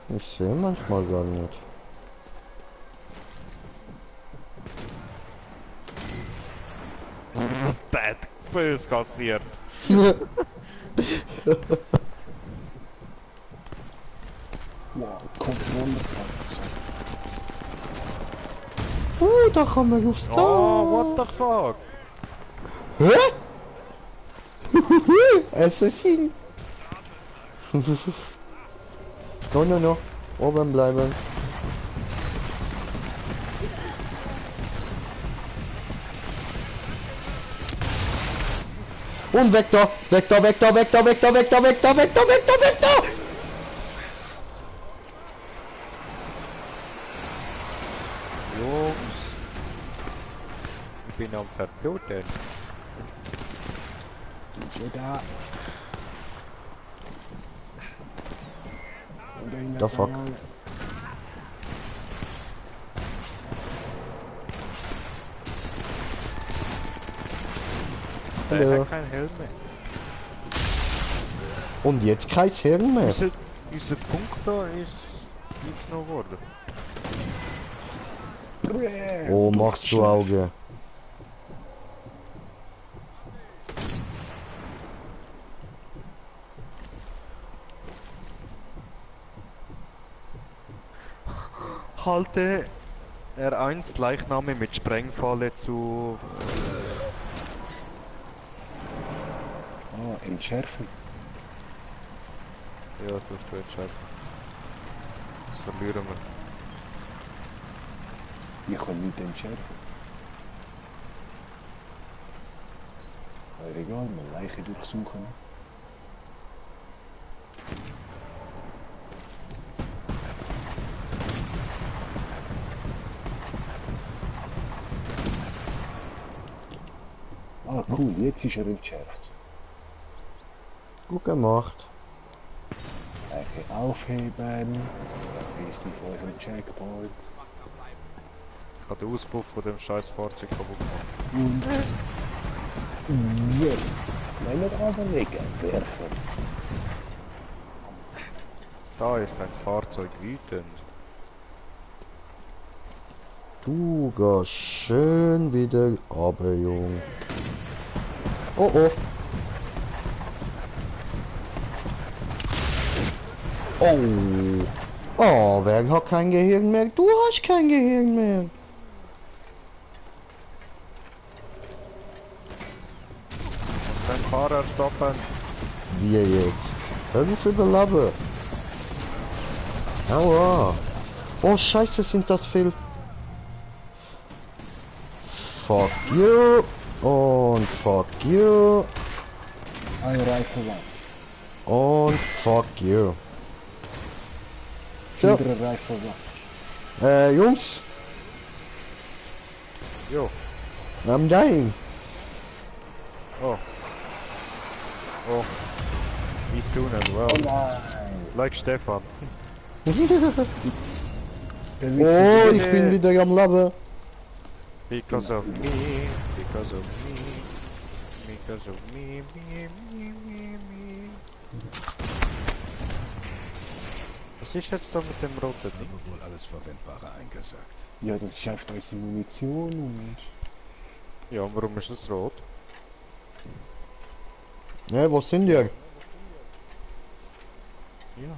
Ich sehe manchmal gar nicht. Bad bös kassiert. Wow, Kontrollpanzer. Da kann man aufs Dach. Oh, what the fuck? Hä? Assassin. No, no, no. Oben bleiben. Und weg da! Weg da, weg da, weg da, weg da, weg da, weg da, weg da, weg da, weg da! Jungs. Ich bin am Verbluten. Da. The fuck? Der Hallo. hat keinen Helm mehr. Und jetzt kein Hirn mehr. Unser Punkt da ist genommen worden. Oh, machst du Auge. Halte R1 Leichname mit Sprengfalle zu. Entschärfen. Ja, tust du entschärfen. Das verlieren wir. Ich kann nicht entschärfen. Aber egal, mal Leiche durchsuchen. Ah cool, jetzt ist er entschärft. Gut gemacht. Leiche aufheben. Da ist die vor dem Checkpoint. Ich habe den Auspuff von dem scheiß Fahrzeug kaputt gemacht. Und jetzt. Nein, nicht anlegen, werfen. Da ist ein Fahrzeug wütend. Du gehst schön wieder runter, Jung. Oh oh. Oh. Oh, wer hat kein Gehirn mehr? Du hast kein Gehirn mehr. Den Fahrer stoppen. Wir jetzt. Hör auf überleben. Aua. Oh scheiße, sind das viel. Fuck you. Und fuck you. Ein Rifle lang. Und fuck you. So, Andere Rifle lang. Jungs, Jo. I'm dying. Oh. Oh. Me soon as well. Oh nein. Like Stefan. Oh, ich bin wieder am Leben. Because of me. Because of me. Because of me. Me. Was ist jetzt da mit dem roten Ding? Wohl alles Verwendbare eingesackt. Ja, das ist einfach unsere Munition und... Ja, und warum ist das rot? Ne, wo sind wir? Ja.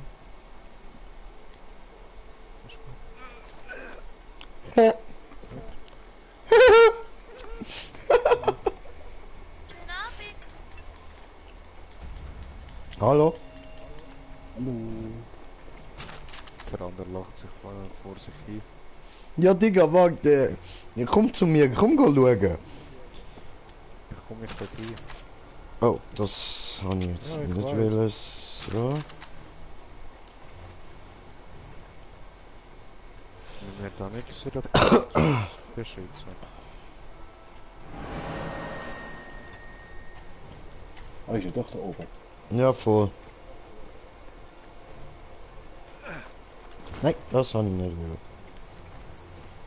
Hallo? Hallo. Der andere lacht sich vor sich hin. Ja, Digga, warte. Ja, komm zu mir, komm go schauen. Ich komme nicht dort hin. Oh, das habe ich jetzt Ja, ich nicht weiß. wollen. So. Wenn wir da nicht so beschützen. Oh, ist ja doch da oben. Ja, voll. Nein, das habe ich nicht wollen.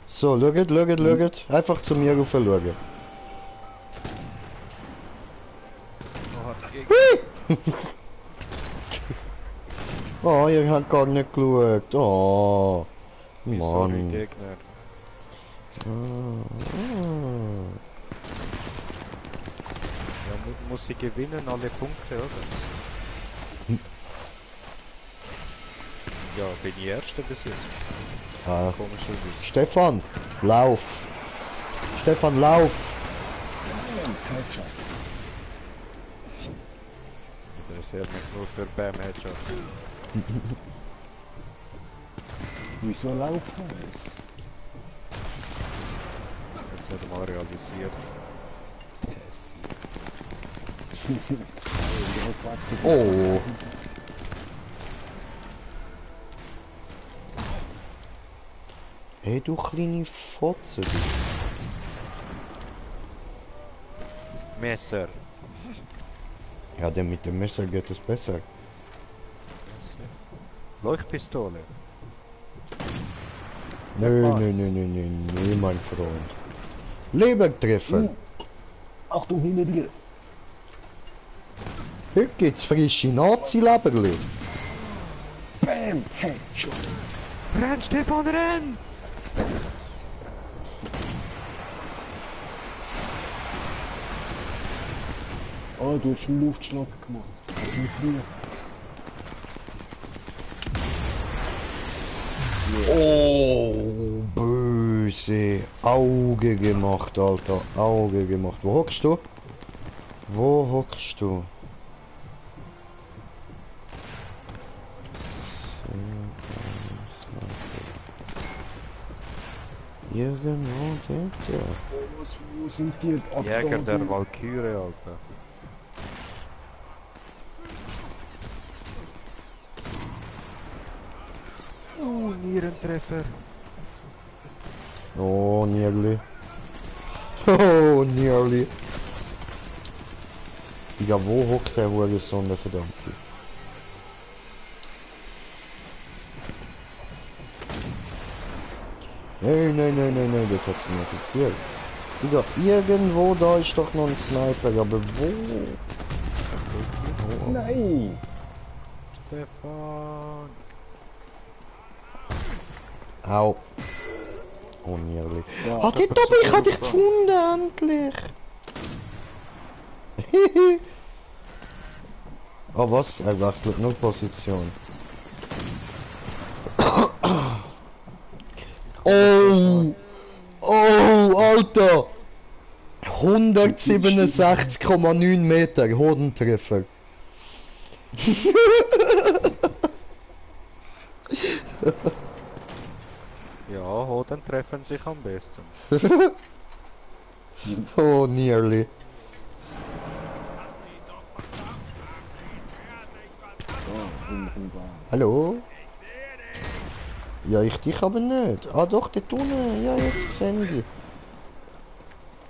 So, schaut. Einfach zu mir rauf schauen. Oh, ihr habt gar nicht geschaut. Oh. Sorry, Mann. Gegner. Ja, muss ich gewinnen alle Punkte, oder? Ja, bin ich Erster bis jetzt. Ah. Komischerweise. Stefan, lauf. Stefan, lauf. Headshot. Interessiert mich nur für Bam-Headshot. Wieso laufen es? Jetzt nicht mal realisiert. Oh. Hey, du kleine Fotze. Messer. Ja, denn mit dem Messer geht es besser. Leuchtpistole. Nö, mein Freund. Lebertreffer. Achtung, hinter dir. Hier gibt's frische Nazi-Leberli. Bam! Headshot. Renn, Stefan, renn! Oh, du hast einen Luftschlag gemacht. Das ist nicht früher. Oh, böse. Auge gemacht, Alter. Auge gemacht. Wo hockst du? Wo hockst du? Irgendwo geht der. Wo sind die? Oh, Jäger da, der da. Walküre, Alter. Oh, Nierentreffer. Oh, nearly. Oh, nearly. Ja, wo hockt der Hurensohn, der verdammte? Nein, das hat's nicht offiziell. Digga, irgendwo da ist doch noch ein Sniper, aber wo? Nein! Stefan. Au. Oh, nearly. Ja, Ah, dort oben, ich hab dich gefunden, endlich! Oh, was? Er wechselt nur Position. Oh! Oh, Alter! 167,9 Meter, Hodentreffer. treffen sich am besten. Oh, nearly. Oh, wunderbar. Hallo? Ja, ich dich aber nicht. Ah doch, der Tunnel. Ja, jetzt sehe ich dich.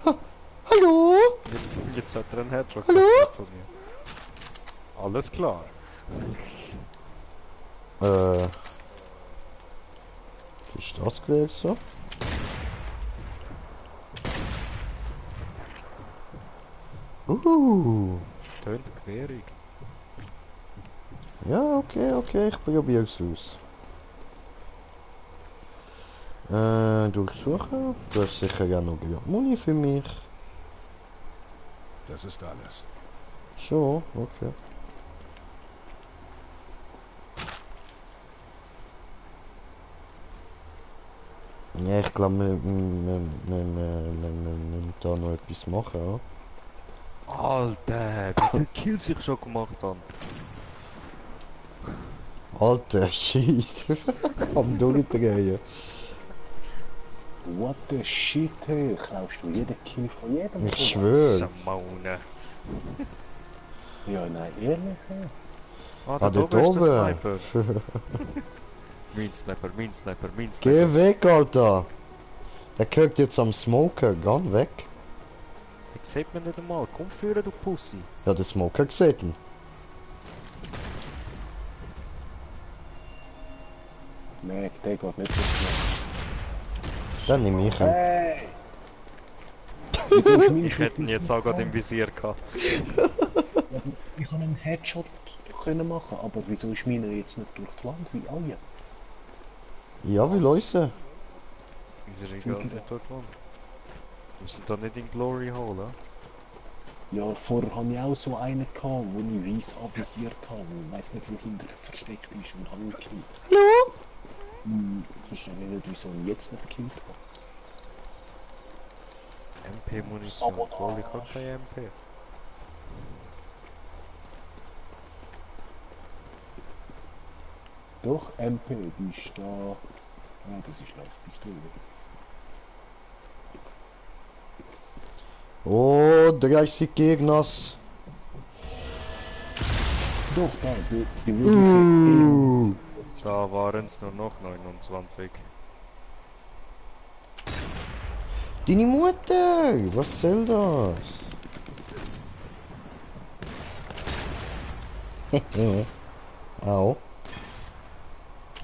Ha, hallo? Jetzt hat er einen Headshot Hallo? kassiert von mir. Alles klar. Wie ist das gewesen so? Tönt querig. Ja, okay, ich probier's aus. Durchsuchen. Du hast sicher ja noch genug Muni für mich. Das ist alles. Schon, okay. Ja, ich glaube, wir müssen da noch etwas machen, ja? Alter, wie viele Kills ich schon gemacht habe. Alter, shit. Am durchdrehen. What the shit, hey? Klaust du jeden Kill von jedem? Ich schwöre. Schamaune. Ja, nein, ehrlich, hey? Ah, Ah, da dort oben ist der oben. Sniper. Mein Sniper, mein Sniper, mein Sniper. Geh weg, Alter. Der guckt jetzt am Smoker. Geh weg. Den sieht man nicht einmal. Komm führen, du Pussy. Ja, der Smoker sieht ihn. Nein, der geht nicht so schnell. Dann nehme ich ihn. Hey! Wieso ist meine Ich hätte ihn jetzt auch gerade im Visier gehabt. Ich kann einen Headshot können machen, aber wieso ist meiner jetzt nicht durch die Wand wie alle? Ja, wie Leute. Ist egal, nicht dort lang. Wir sind da nicht in Glory Hole, Ja, vorher hatte ich auch so einen gehabt, wo ich weiss avisiert habe. Ich weiss nicht, wo hinter versteckt ist und habe ihn gekillt. Hallo? Verstehe nicht, wieso ich jetzt nicht gekillt habe. MP-Munition, obwohl ich habe keine MP. Doch, MP, die ist da. Ah, das ist Laufpistole. Oh, 30 Gegners. Doch, da, die wirkliche Da waren es nur noch 29. Deine Mutter! Was soll das? Hehe. Au.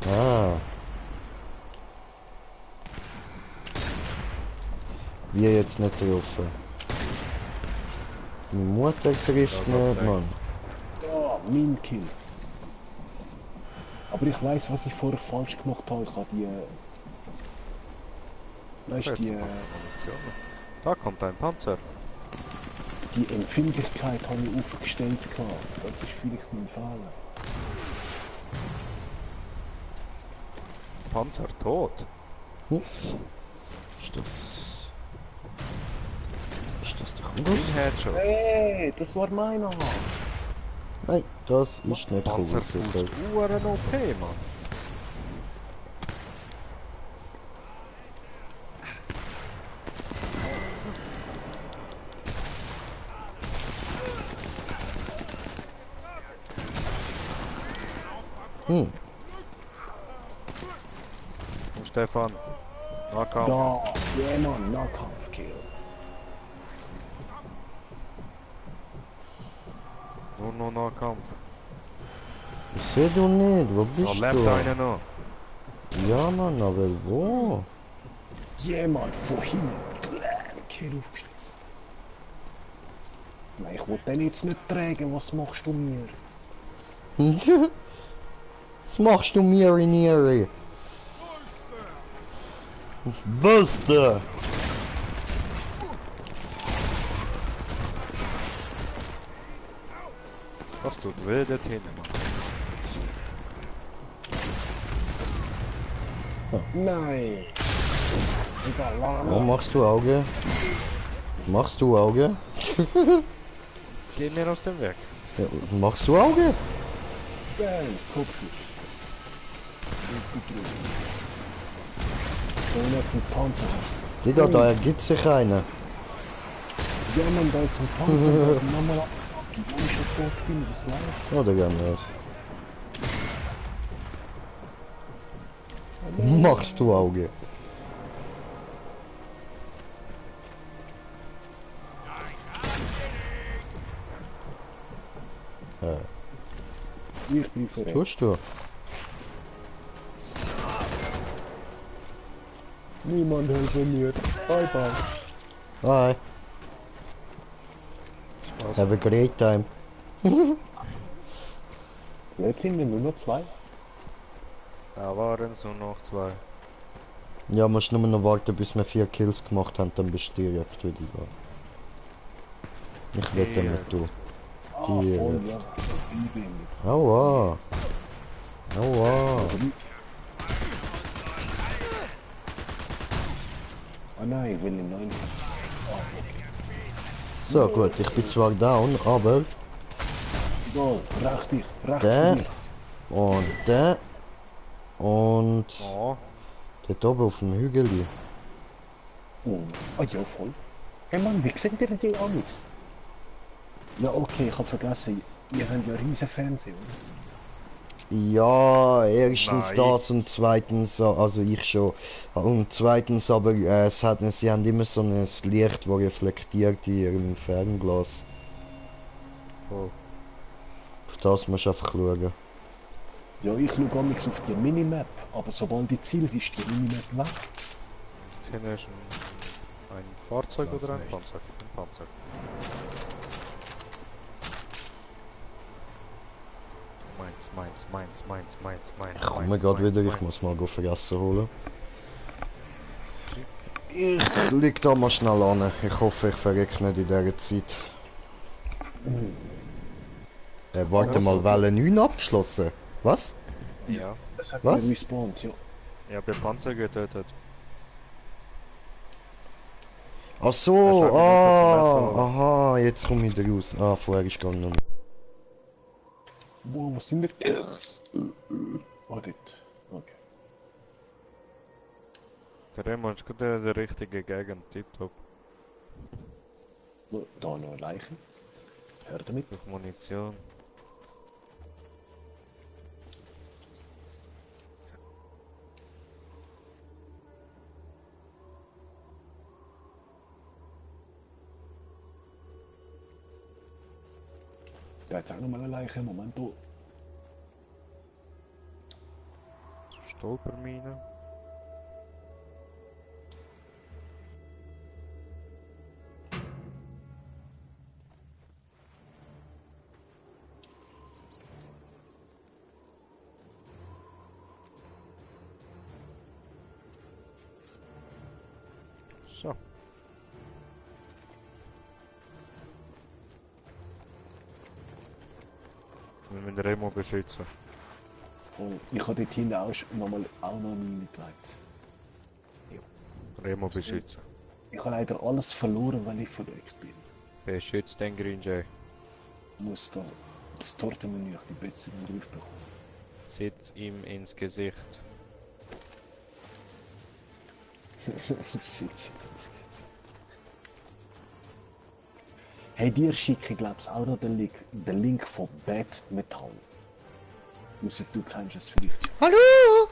Ah. Wir jetzt nicht getroffen. Die Mutter trifft Ja, nicht, Mann. Da, mein Kill. Aber ich weiss, was ich vorher falsch gemacht habe. Ich habe die... Weißt Das ist die, Munition. Da kommt ein Panzer. die Empfindlichkeit habe ich aufgestellt gehabt. Das ist vielleicht mein Fehler. Panzer tot. Ist das... Ist das der Ein Kugel? Headshot. Hey, das war meiner. Nein, das ist nicht Panzer Kugelsicher. tust Uhren OP, Mann. Hm. Und Stefan. Nahkampf. Da, ja Mann, Nahkampfkill. Nur noch Nahkampf. Ich seh du nicht, wo Da bist lebt du? einer noch. Ja, Mann, aber wo? Jemand von hinten. Kill aufgeschlossen. Nein, ich will den jetzt nicht tragen. Was machst du mir? Was machst du mir in Ihre? Buster! Das tut weh dort hinten, Mann. Nein. Egal, Oh, machst du Auge? Machst du Auge? Geh mir aus dem Weg. Ja, machst du Auge? Bang, Kopfschuss. Da jetzt ein Panzer. Digga, da ergibt sich einer. Ja, man, da ist ein Panzer. Nochmal abknacken. Wenn ich schon tot bin, was läuft? Oh, Digga, nicht. Machst du Auge? Ich bin verreckt. Tust du? Niemand helfen mir. Bye bye. Bye. Have a great time. Jetzt sind wir nur noch 2. Da waren es nur noch 2. Ja, musst nur noch warten, bis wir 4 Kills gemacht haben, dann bist du direkt wieder da. Ich wette mit du. Die. Voll, ja. Einbindung. Aua. Aua. Ah nein, ich will den 49. So gut, ich bin zwar down, aber Go, rechts dich, rechts der dich. und der und Oh, dort oben auf dem Hügel. Oh, ah ja, voll. Hey Mann, wie sehen ihr die Amis? Ja, okay, ich hab vergessen, ihr habt ja riesen Fernsehen, oder? Ja, erstens Nein. das und zweitens, also ich schon. Und zweitens aber, sie haben immer so ein Licht, das reflektiert in ihrem Fernglas. voll. Auf das musst du einfach schauen. Ja, ich schaue amigs auf die Minimap, aber sobald die Ziel ist, die Minimap weg. Hier ist ein Fahrzeug Sonst oder ein nichts. Panzer? Ein Panzer. Meins. Ich komme gerade wieder, ich muss mal Fressen holen. Ich leg da mal schnell an. Ich hoffe, ich verreck nicht in dieser Zeit. Warte mal, Welle 9 abgeschlossen. Was? Ja, Das hat Was? respawned, ja. ich habe den Panzer getötet. Ach so, Er schaut mich ah, nicht aha, jetzt komme ich da raus. Ah, vorher ist gar noch nicht. Wow, was sind wir? Oh, dort. Okay. Der Remo ist gerade in der richtigen Gegend, tipptopp. Da noch eine Leiche. Hör damit. Durch Munition. Da hat auch noch mal eine Leiche. Moment, oh. Stolpermine. So. Wir müssen Remo beschützen. Und ich habe dort hinten auch noch eine Mine gelegt. Remo beschützen. Ich habe leider alles verloren, weil ich verrückt bin. Beschützt den Green Jay. Ich muss das Tortenmenü auf die Plätze durchbekommen. Sitz ihm ins Gesicht. Hey, dir schicke ich glaube auch noch den Link von Bad Metal. Ausser du kennst es vielleicht schon. Hallo!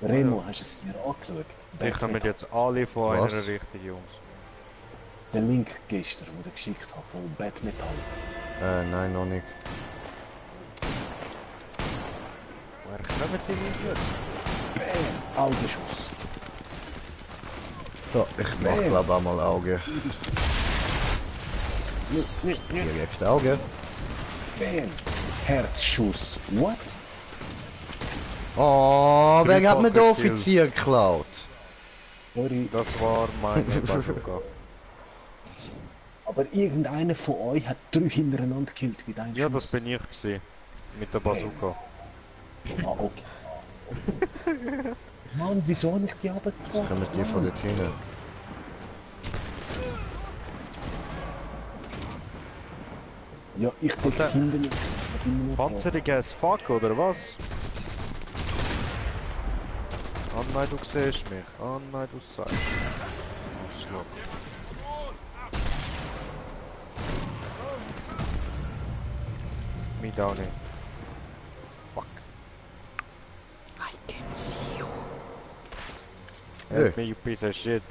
Remo, hast du es dir angeschaut? Die Bad kommen Metal. jetzt alle von Was? einer Richtung, Jungs. Den Link gestern, den ich geschickt habe, von Bad Metal. Nein, noch nicht. Woher kommen die nicht jetzt? Bam! Augenschuss. Ja, ich mach glaube auch mal Auge. Direkt Auge. Bam! Herzschuss. What? Oh, wer hat mir den Dreifache Offizier geklaut? Sorry, Das war meine Bazooka. aber irgendeiner von euch hat 3 hintereinander gekillt mit einem Ja, das Schuss. bin ich gewesen. Mit der Bazooka. Ah, okay. Mann, wieso habe ich die runtergebracht? Kommen die von dort hinten? Ja, ich denke hinten ist es immer noch. Panzerung as fuck, oder was? Oh nein, du siehst mich. Oh nein, du sagst. Arschloch. Mich auch nicht. Fuck. I can see you. Help me, you piece of shit.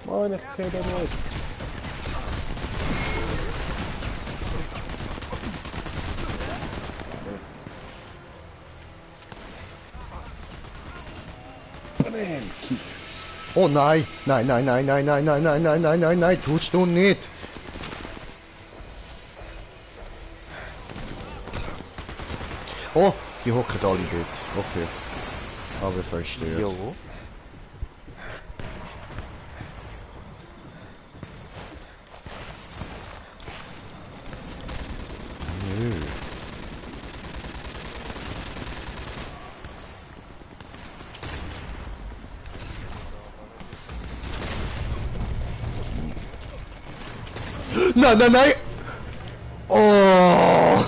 Mann, ich sehe den nicht. Mann, Kick. Oh nein! Nein, nein, nein, nein, nein, nein, nein, nein, nein, nein, nein, tust du nicht! Oh, die hocken alle dort. Okay. Aber verstehe. Jo. Nö. Nein, nein, nein! Oh!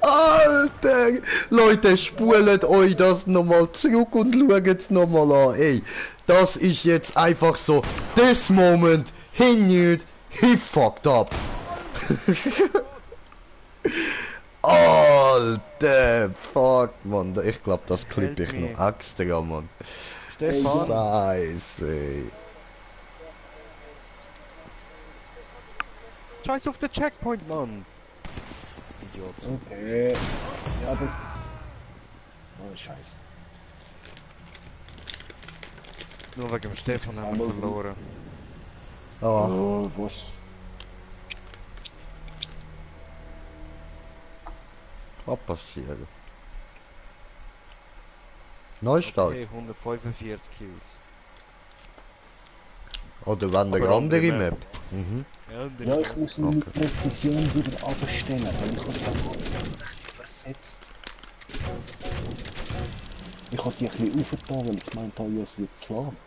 Alter! Leute, spult euch das nochmal zurück und schaut es nochmal an. Ey, das ist jetzt einfach so. This moment, he knew it, he fucked up. Alter, fuck, Mann. Ich glaube, das klippe ich Help noch extra, Mann. Stefan. Scheiße. Scheiß auf den Checkpoint, Mann. Idiot. Okay. Ja, aber... Oh, Scheiße. Nur wegen dem Stefan haben wir verloren. Oh, Oh, was? was passiert? Neustart. Okay, 145 Kills. Oder wenn der Aber andere andere Map. Mhm. Ja, ich muss meine Okay. Präzision wieder abstellen, weil ich habe es einfach versetzt. Ich habe sie ein bisschen aufgetan, weil ich meinte, ja, es wird zu lang.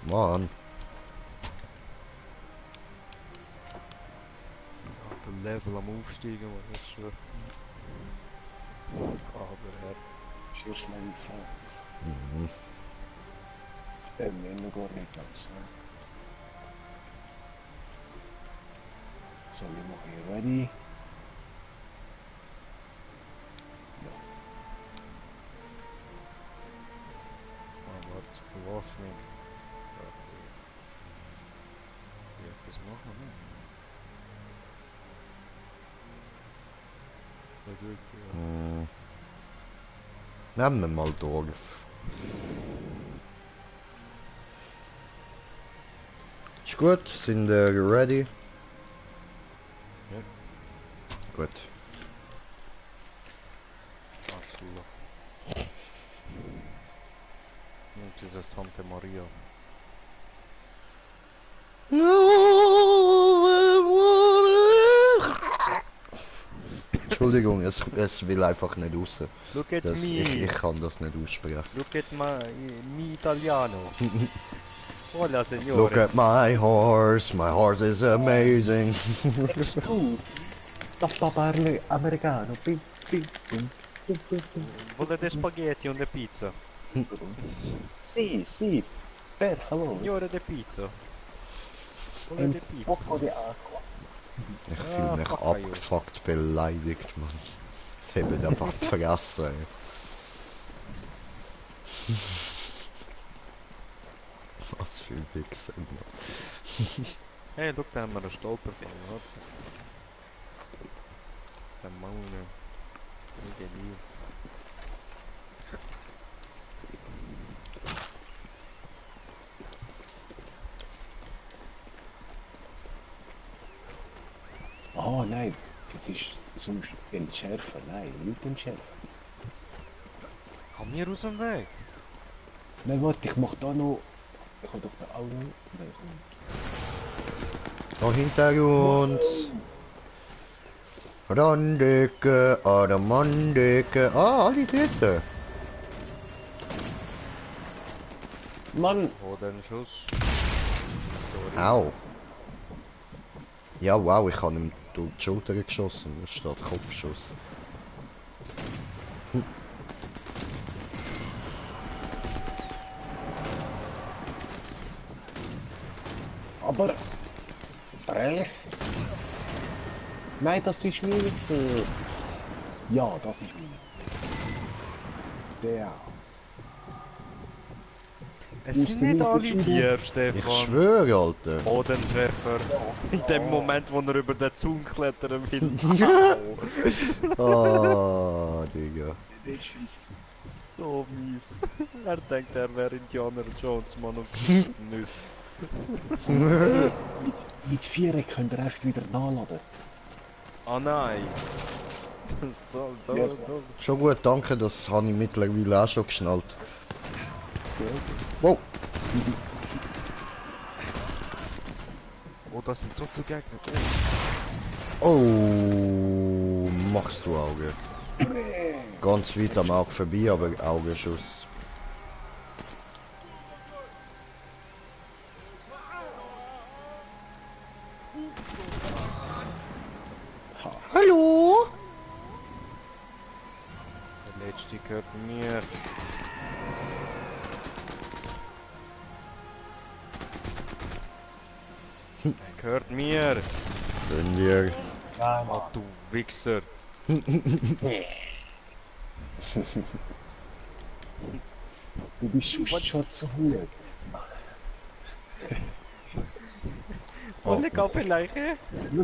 Mann. Der Level am Aufsteigen, man, das ist schon... Aber Herr... Sehr schnell gefahren. Mhm. Nein, noch gar nicht ganz. Ne? So, wir machen hier ready. Ah, warte, Bewaffnung. Wie etwas machen, ne? Ja, gut, ja. Nehmen wir mal Dorf. Ist gut, sind ready? Ja. Gut. Arschloch. Und diese Santa Maria. Entschuldigung, es will einfach nicht raus. Look at Das, me! ich kann das nicht aussprechen. Look at me italiano! Hola, Look signore! at my horse is amazing. Du, das Paparle americano. Ping, ping, ping, ping, ping, ping. Volete spaghetti und eine Pizza? Sì, per favore. Signore de pizza! Un Volete pizza? poco di acqua. Ich fühle mich fuck you. abgefuckt beleidigt, Mann. Ich habe den einfach vergessen, ey. Was für ein Wichser, Mann. Hey, look, da haben wir einen Stolperfall, warte. Der Maune. Wie der Lies. Ah, nein. Das ist zum Entschärfen. Nein, nicht entschärfen. Komm mir aus dem Weg. Nein, warte, ich mach da noch... Ich kann doch da auch noch... Nein, komm. Da hinter uns. Randecke, Adamandecke. Ah, alle dort. Mann! Oh, den Schuss. Sorry. Au. Ja, wow, ich habe ihm durch die Schulter geschossen. Da steht Kopfschuss. Aber... Brech? Nein, das ist meine gewesen. Ja, das ist meine. Der. Es sind nicht alle Bier, Ich Stefan. schwöre, Alter. Oh, den Treffer. In dem Moment, wo er über den Zaun klettern will. Ah, Digga. So mies. Er denkt, er wäre Indiana Jones, Mann, und Nüsse. Mit 4 könnt ihr echt wieder nachladen. Ah nein. Da. Schon gut, danke, das habe ich mittlerweile auch schon geschnallt. Wow. Oh, das sind so viele Gegner. Oh, machst du Auge. Ganz weit am Auge vorbei, aber Augenschuss. Hallo? Der letzte gehört mir. Der gehört mir. Gönn dir. Oh, du Wichser. Du bist schon zu gut. Wolle Kaffeeleiche?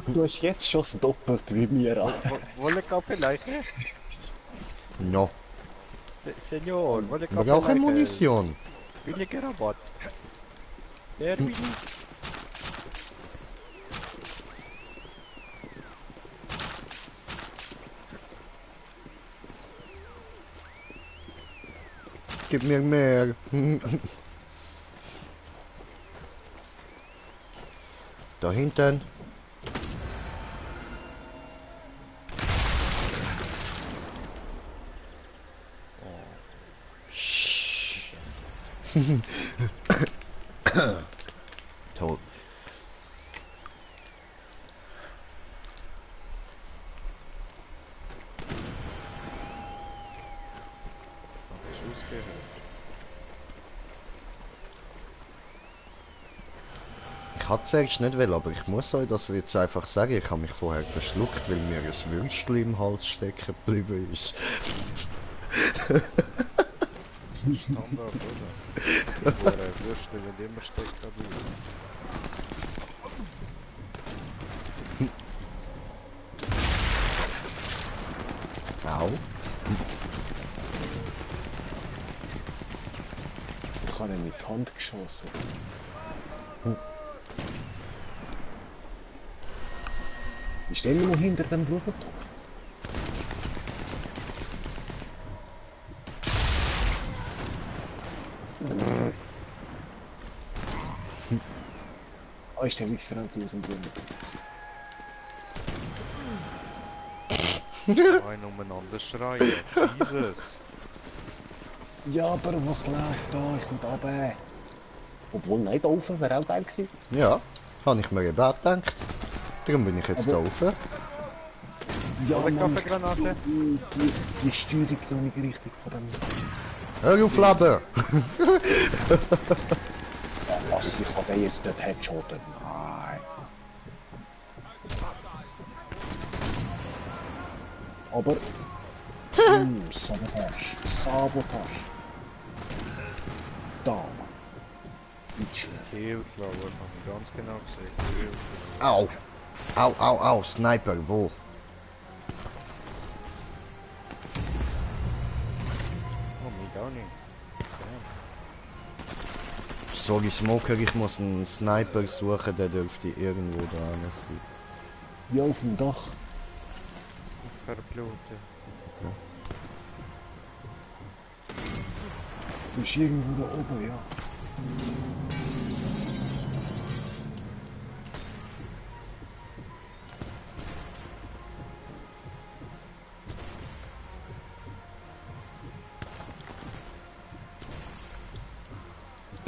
Du hast jetzt schon das Doppelte wie mir an. Wolle Kaffeeleiche? No. Senor, wolle Wir brauchen Kaffeeleiche? Munition. Billiger Rabatt. Der will ich. Gib mir mehr. Da hinten. Toll. Schuss gehört. Ich hatte es eigentlich nicht will, aber ich muss euch das jetzt einfach sagen. Ich habe mich vorher verschluckt, weil mir ein Würstchen im Hals stecken geblieben ist. Standard, oder? Die Würstchen sind immer stecken geblieben. Au. Ich habe ihn mit die Hand geschossen. Ist der noch hinter dem Blumentopf? Ah, ist der Wichser aus dem Blumentopf? Ein umeinander schreien. Jesus. Ja, aber was läuft da? Es kommt runter. Obwohl, nein, da oben wäre auch geil gewesen. Ja, habe ich mir eben auch gedacht. Darum bin ich jetzt da oben. Ja, Eine Mann, Kaffeegranate? die Steuerung noch nicht richtig von dem... Hör auf, Leben! Was, ich kann den jetzt nicht headshotten? Nein. Aber... Sabotage. Sabotage. Da. Nicht schlecht. Killflower, habe ich ganz genau gesehen. Au! Au, au, au, Sniper, wo? Oh, mich auch nicht. Sorry, Smoker, ich muss einen Sniper suchen, der dürfte irgendwo dran sein. Ja, auf dem Dach. Verbluten. Du bist irgendwo da oben, ja.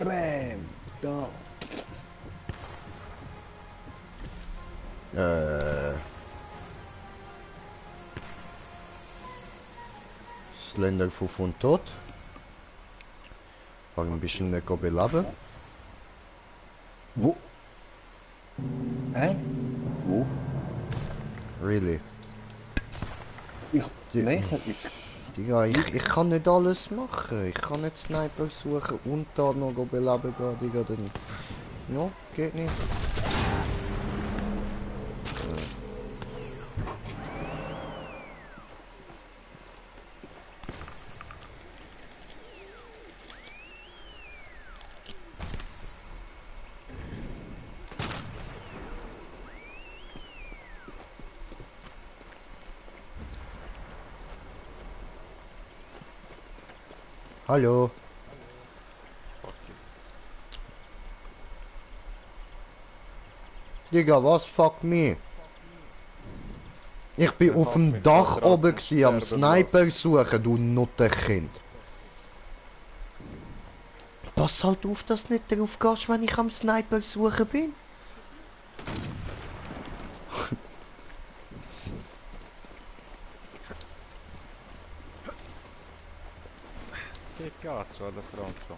Bam! Da. Slender von tot. Warum bist du nicht beleben? Wo? Hä? Wo? Really? Ich... Die- Nein, ich hab nichts. Digga, ich kann nicht alles machen. Ich kann nicht Sniper suchen und da noch beleben gehen, Digga. Dann... No, geht nicht. Hallo. Digga, was fuck me? Ich bin Der auf fuck dem mich Dach grad oben raus gsi am sterben Sniper suchen, du Nuttenkind. Pass halt auf, dass du nicht drauf gehst, wenn ich am Sniper suchen bin. Che cazzo è la stronzo?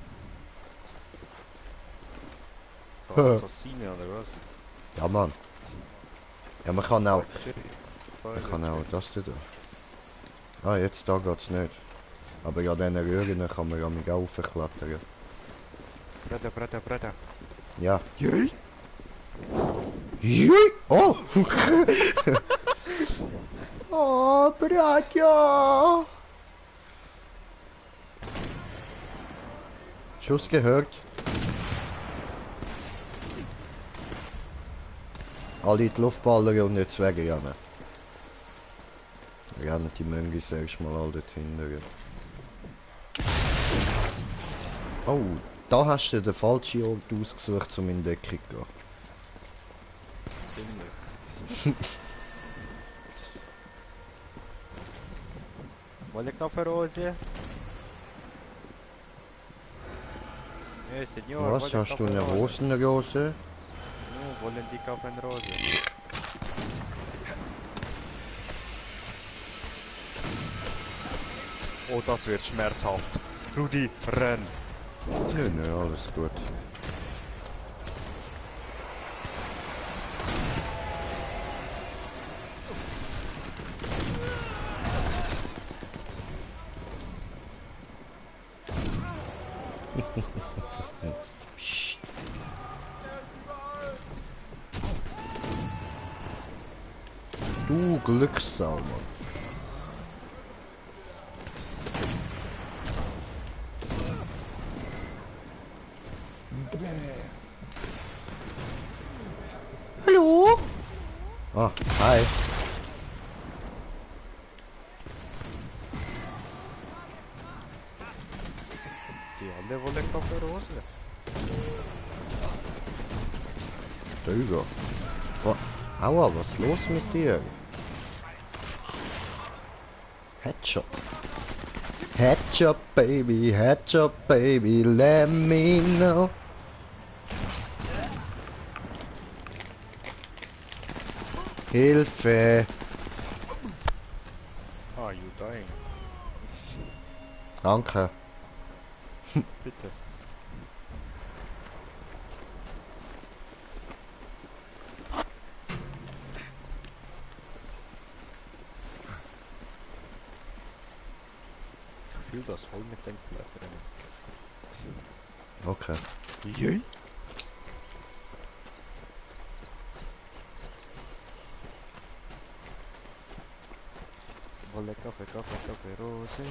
Oh, Assassine oder was? Ja, Mann. Ja, man kann auch... Shit. Man kann auch das tun. Ah, jetzt da geht's nicht. Aber ja, diesen Röhren kann man ja mit aufklettern. Breda. Ja. Jui! Jui! Oh! Oh, Bratja! Schuss gehört. Alle die Luftballer und jetzt wegrennen. Rennen die Mönchis erstmal all dort hinten. Oh, da hast du den falschen Ort ausgesucht, um in Deckung zu gehen. Ziemlich. Vuole caffè rose? Signor, Was, voglio hast du caffè eine rose. Rosenrose? No, voglio die caffè rose. Oh, das wird schmerzhaft. Rudi, renn! Nö, alles gut. Psst. Du Glückssau, Mann. Hallo? Ah, hi. Die alle wollen caffè rose. Digga. Oh, aua, was ist los mit dir? Headshot. Headshot baby, let me know. Hilfe! Are you dying? Danke. Bitte. Ich fühle das voll mit den Klettern. Okay. Jui! Volle caffè rose.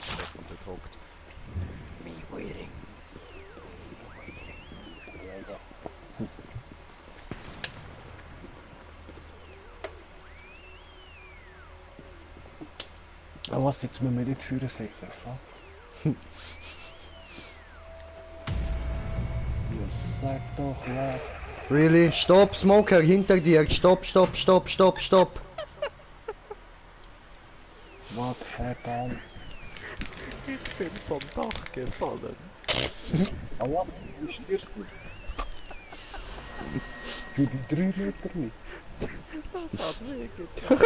Steffen dort hockt. Me waiting. Ah, was, jetzt müssen wir nicht führen, sicher. Fuck. Ja, sag doch was. Really? Stopp, Smoker, hinter dir. Stopp, stopp, stopp, stopp, stopp. What happened? Ich bin vom Dach gefallen. Ah, was? Wo stehst du? Für die 3 Meter mit. Das hat wehgetan.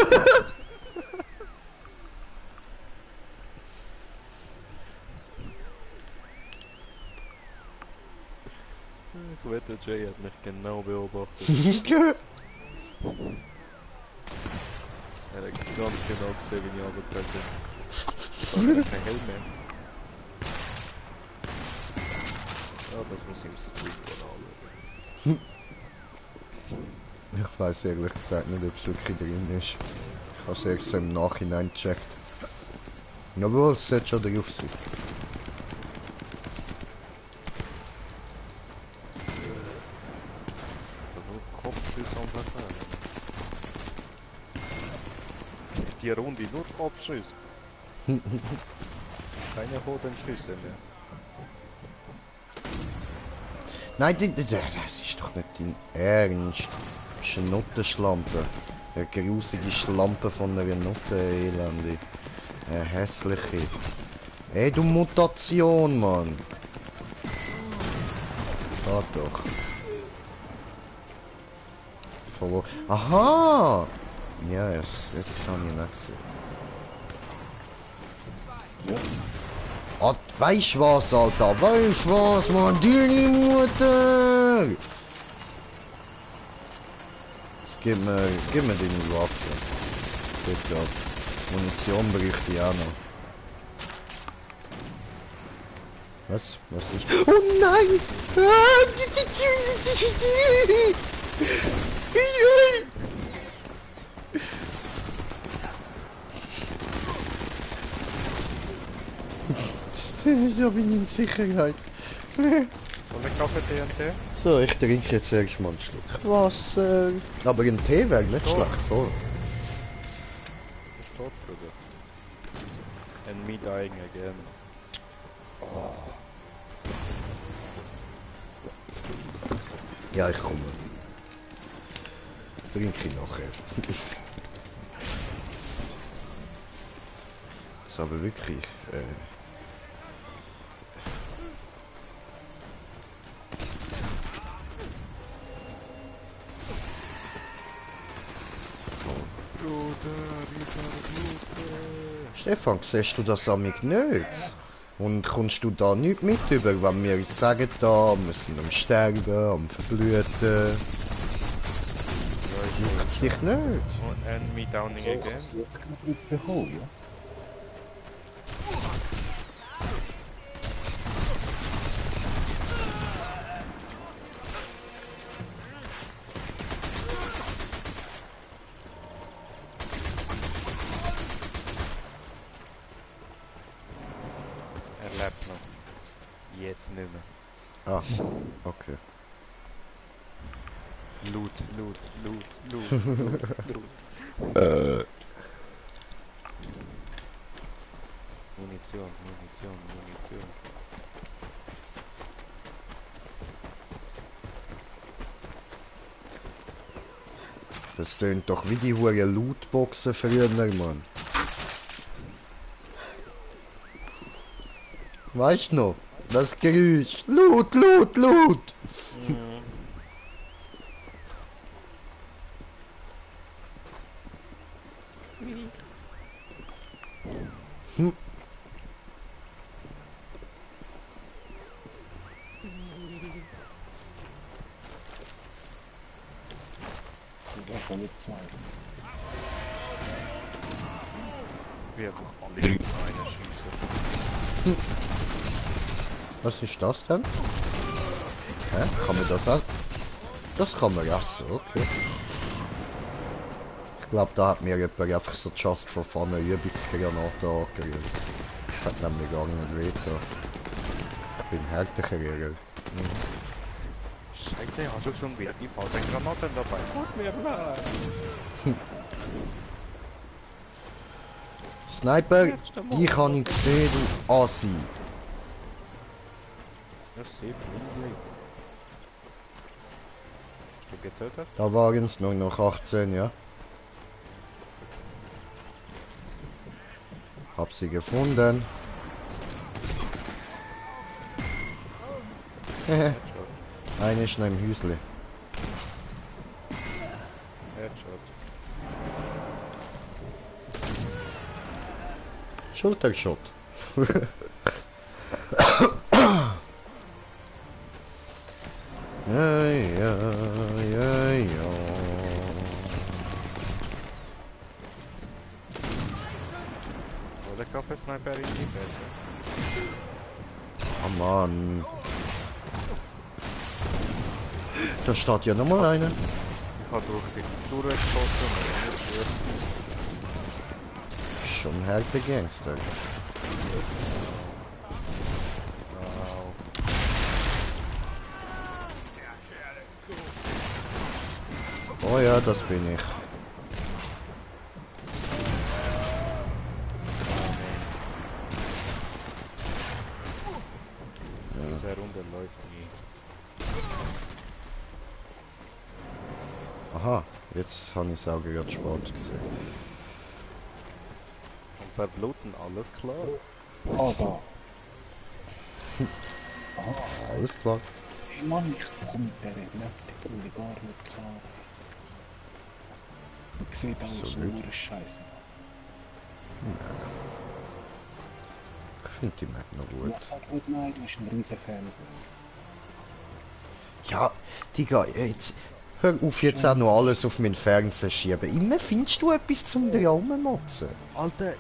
Ich wette, Jay hat mich genau beobachtet. Er hat ganz genau gesehen, wie ich runtergetreten bin. Ich habe keinen Helm mehr. Ja, das muss ich im Stream anschauen. Ich weiß ehrlich gesagt nicht, ob es wirklich drin ist. Ich habe es erst so im Nachhinein gecheckt. Jawohl, es sollte schon drauf sein. Kopfschuss am Verfahren. Die Runde nur Kopfschuss. Keine Hodenschüsse mehr. Nein, das ist doch nicht dein Ernst. Das ist eine Nuttenschlampe. Eine grusige Schlampe von einer Nutte, Elende. Eine hässliche. Ey, du Mutation, Mann. Ah, doch. Von wo? Aha! Ja, jetzt habe ich nicht gesehen. Ah, weisst was, Alter? Weisst was, Mann? Deine Mutter! Jetzt gib mir deine Waffe. Bitte ab. Munition bräuchte ich auch noch. Was? Was ist? Oh nein! Da bin ich in Sicherheit. Soll ich Kaffee TNT? So, ich trinke jetzt erstmal einen Schluck Wasser. Aber ein Tee wäre nicht Stopp. schlecht, voll. Ist tot, Bruder. And me dying again. Ja, ich komme. Trinke ich nachher. Das ist aber wirklich... Stefan, siehst du das amig nicht? Und kommst du da nicht mit über, wenn wir jetzt sagen, da, wir sind am Sterben, am Verblüten? Juckt's dich nicht? Oh, and me downing So, again. hast du jetzt knapp nicht bekommen, ja? Er lebt noch. Jetzt nicht mehr. Ah, okay. Loot, Loot, Loot, Loot, Loot, Loot. Munition, Munition, Munition. Das tönt doch wie die hure Lootboxen früher, Mann. Weißt du noch? Das Geräusch. Loot, Loot, Loot! Hm. Du darfst ja nicht zwei. Wie einfach alle Leute schießen. Was ist das denn? Hä? Kann man das auch? Das kann man ja so, okay. Ich glaube, da hat mir jemand einfach so just for fun eine Übungsgranate angerührt. Das hat nämlich gar nicht wehgetan. Ich bin Härtechenjäger. Scheiße, hast du schon wieder die falschen Granaten dabei? Tut mir leid. Sniper, Letzte Mal. ich habe ihn gesehen, du Assi. Ja, sehr blindlich. Hast du getötet? Da waren es nur noch 18, ja. Hab sie gefunden. Headshot. Eine ist noch im Häusle. Headshot. Schultershot. Ja, ja, ja, ja. Oh, der Kaffeesniper ist nicht besser. Oh Mann. Da steht ja nochmal einer. Ich habe durch die Tour geschossen, aber nicht schwör. Schon ein harter Gangster. Wow. Oh ja, das bin ich. Diese Runde läuft nie. Aha, jetzt habe ich es auch gerade spät gesehen. Und verbluten, alles klar. Oh, da. Alles klar. Hey Mann, ich komme mit dieser Map gar nicht klar. Sieht aus so Absolut. nur Scheiße. Ich finde die Map noch gut. Ja, sag nicht nein, du bist ein riesen Fernseher. Ja, Digga, jetzt hör auf jetzt auch noch alles auf meinen Fernseher schieben. Immer findest du etwas zum dir rummotzen. Alter,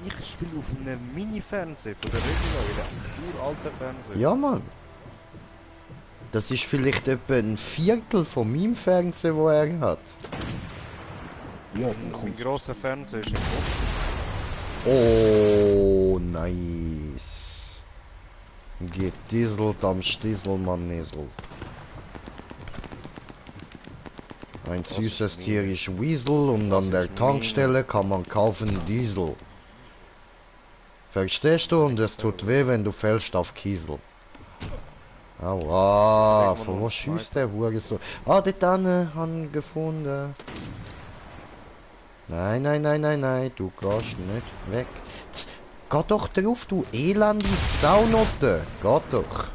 ich spiele auf einem Mini-Fernseher von der regulären, uralten Fernseher. Ja, Mann. Das ist vielleicht etwa ein Viertel von meinem Fernseher, wo er hat. Ja, dann Mein kommt grosser Fernseher ist im Kopf. Oh, nice. Getieselt am Stieselmann Niesel. Ein Das süßes ist Tier mir. ist Weasel und Das an der ist Tankstelle kann man kaufen Diesel. Verstehst du? Und es tut weh, wenn du fällst auf Kiesel. Aua, Kriegt man von noch wo einen schießt Sniper? der Hure so? Ah, dort haben ihn gefunden. Nein, nein, nein, nein, nein, du gehst nicht weg. Geh doch drauf, du elende Saunotte. Geh doch.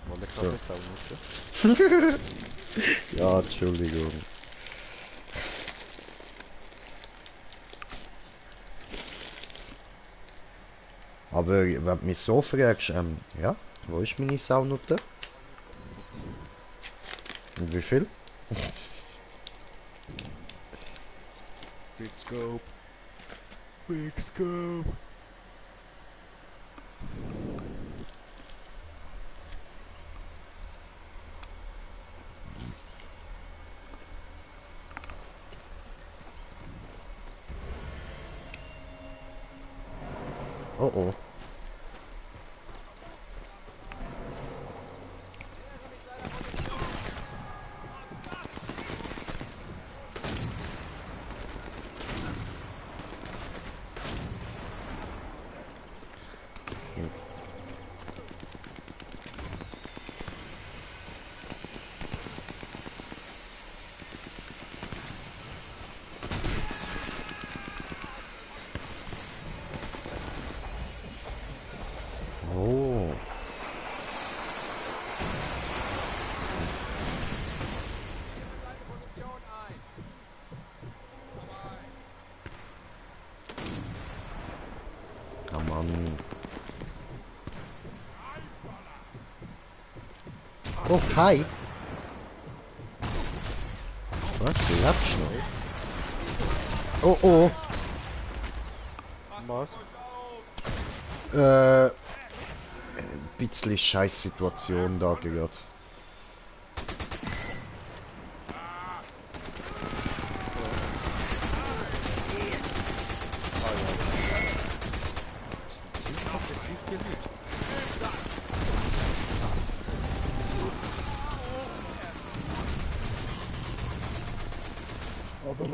Weil ich habe jetzt auch nicht. Ja, Entschuldigung. Aber wenn du mich so fragst, ja, wo ist meine Saunotte? Und wie viel? Big Scope. Big Scope. Oh oh. Oh. Oh Mann. Oh, hi. Was? Du lebst noch? Oh, oh. Was? Ein bisschen scheiß Situation da gerade. aber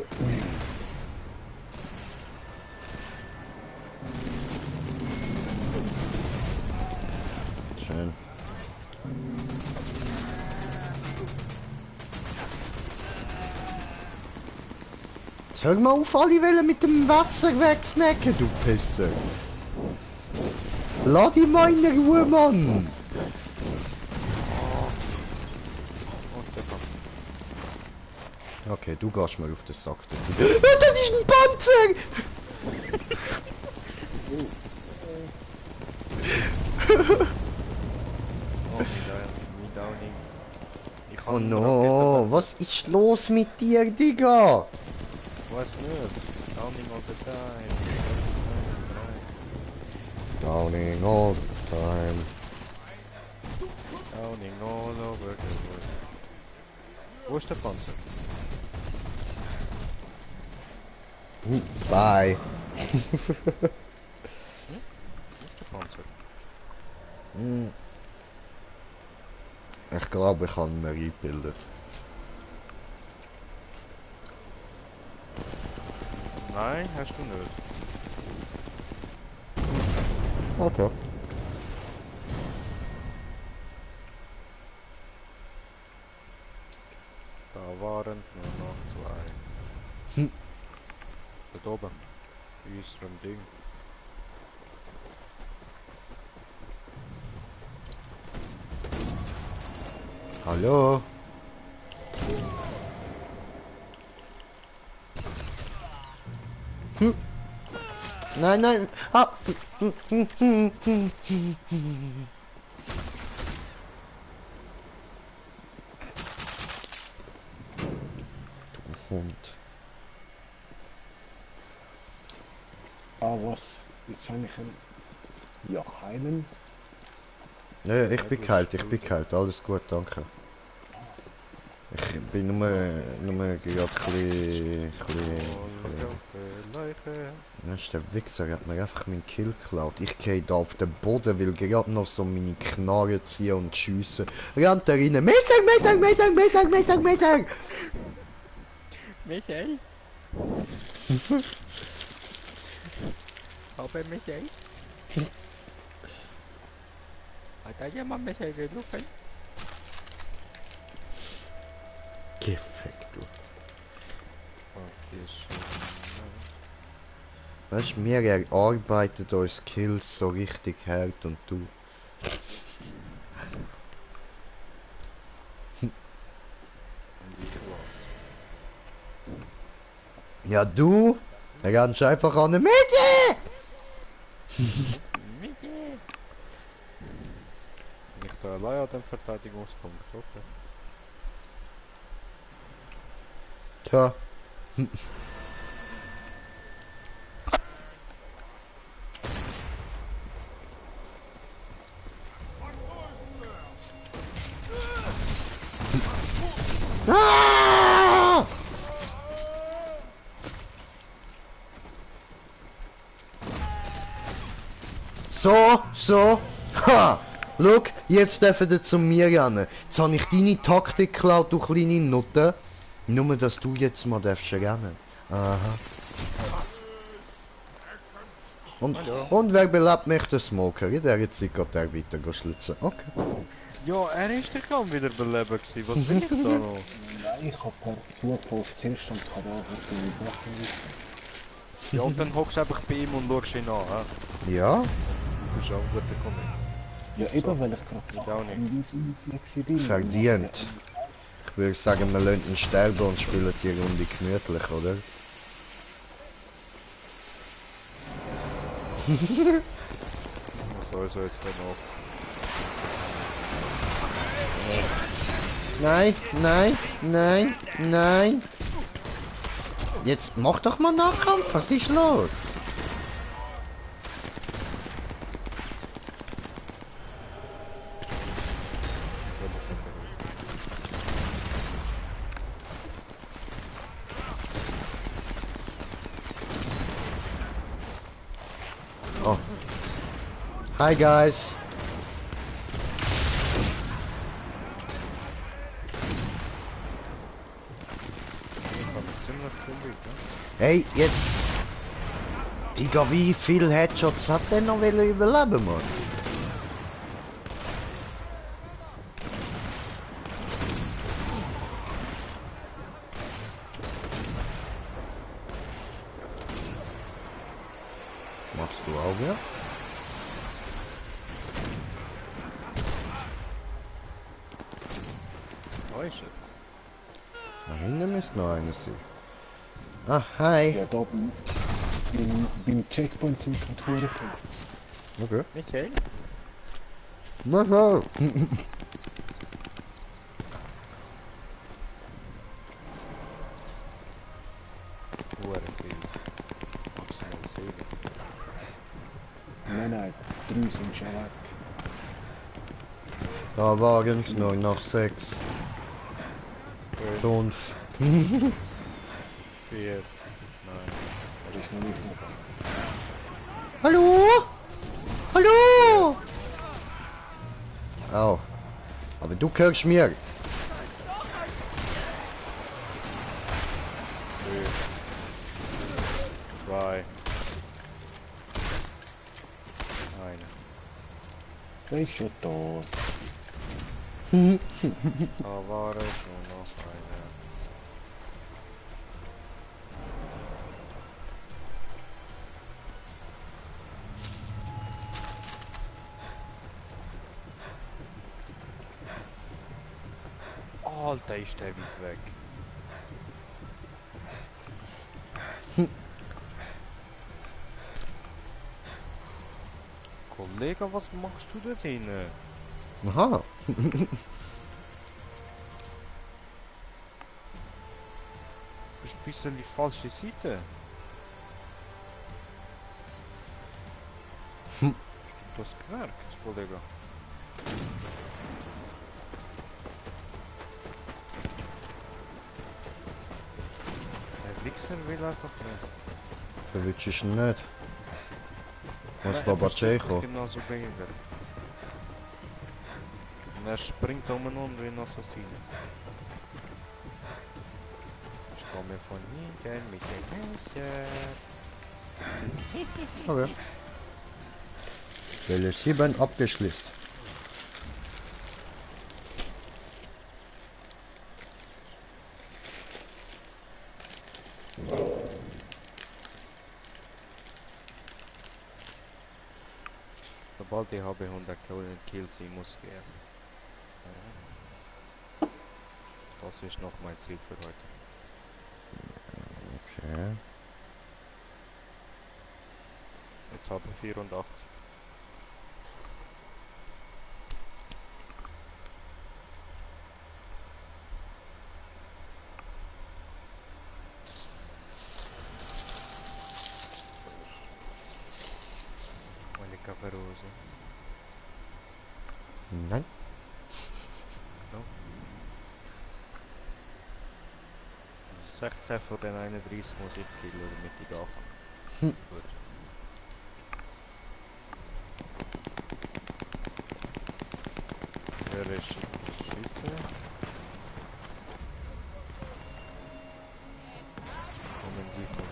hör mal auf, alle wollen mit dem Wasser wegsnacken, du Pisser. Lass die mal in Ruhe, Mann. Okay, du gehst mal auf den Sack. Das ist ein Panzer! Oh, mein Downing. Ich kann Oh nur no, Raketen- was ist los mit dir, Digga? Weiß nicht. Downing all the time. Downing all the time. Downing all over the world. Wo ist der Panzer? Bye. Wo ist der Panzer? Ich glaube, ich habe ihn mir eingebildet. Nein, hast du nicht. Okay. Da waren es nur noch 2. Dort oben. Bei unserem Ding. Hallo? Nein, nein. Ah. Du Hund. Ah, was? Ist eigentlich ein... Ja, heilen? Ja, ich bin kalt, alles gut, danke. Ich bin nur gerade ein bisschen... Mensch, der Wichser hat mir einfach meinen Kill geklaut. Ich gehe da auf den Boden, will gerade noch so meine Knarre ziehen und schiessen. Rennt er rein. Messer! Michael? Aber Michael? Hat da jemand Michael gerufen? Gefickt, du. Weißt du, wir erarbeiten uns Kills so richtig hart und du. Ja, du rennst einfach an der Mitte! Michael! Bin ich da allein an dem Verteidigungspunkt, okay? Tja. Ah! So. Ha! Look, jetzt dürfen ihr zu mir rennen. Jetzt habe ich deine Taktik geklaut, du kleine Nutte. Nur, dass du jetzt mal darfst rennen. Aha. Und wer belebt mich? Der Smoker. In dieser Zeit geht er weiter schlitzen. Okay. Ja, er ist doch kaum wieder belebt gewesen. Was will ich da noch? Nein, ich habe per Zufall zuerst am Kadaver seine Sachen. Ja, und dann hockst du einfach bei ihm und schaust ihn an, hä? Ja? Du bist auch ein guter Kollege. Ja, eben, weil ich gerade Ich auch Sachen nicht. in Flexibel. Verdient. Ich würde sagen, wir lassen ihn sterben und spielen die Runde gemütlich, oder? Was soll so jetzt denn auf? Nein. Jetzt mach doch mal Nahkampf, was ist los? Oh. Hi guys. Ziemlich viel Leute, ne? Hey, jetzt. Digga, wie viel Headshots hat der noch überleben, Mann? Bist du auch wieder? Da ist er. Da hinten müsste noch einer sein. Ah, hi. Ja, da beim Checkpoint sind gerade hure viele. Okay. Michael? Na so. Hure viel. Maximal 7. Nein, 3 sind schon weg. Da waren es noch 6. 5. 4. Nein. Das ist noch nicht dabei. Hallo? Hallo? Au. Aber du gehörst mir. 3. 2. 1. Der ist schon da. Da war es nur noch einer. Alter, ist der weit weg. Kollege, was machst du da drinnen? Aha. Bist ein bisschen die falsche Seite. Hast du das gemerkt, Kollege? Der Wichser will einfach nicht. Verwitsch ich ihn nicht. Was Nein, er Baba versteht sich Checo? genauso behindert. Und er springt umeinander wie ein Assassin. Ich komme von hinten mit dem Messer. Okay. Welle 7 abgeschlossen. Sobald ich habe 100 Kills, ich muss gehen. Das ist noch mein Ziel für heute. Okay. Jetzt habe ich 84. Meine Kaffeerose. Nein. No. 16 von den 31 muss ich killen, damit ich anfange. Gut. Wer ist Schiffe? Kommen die von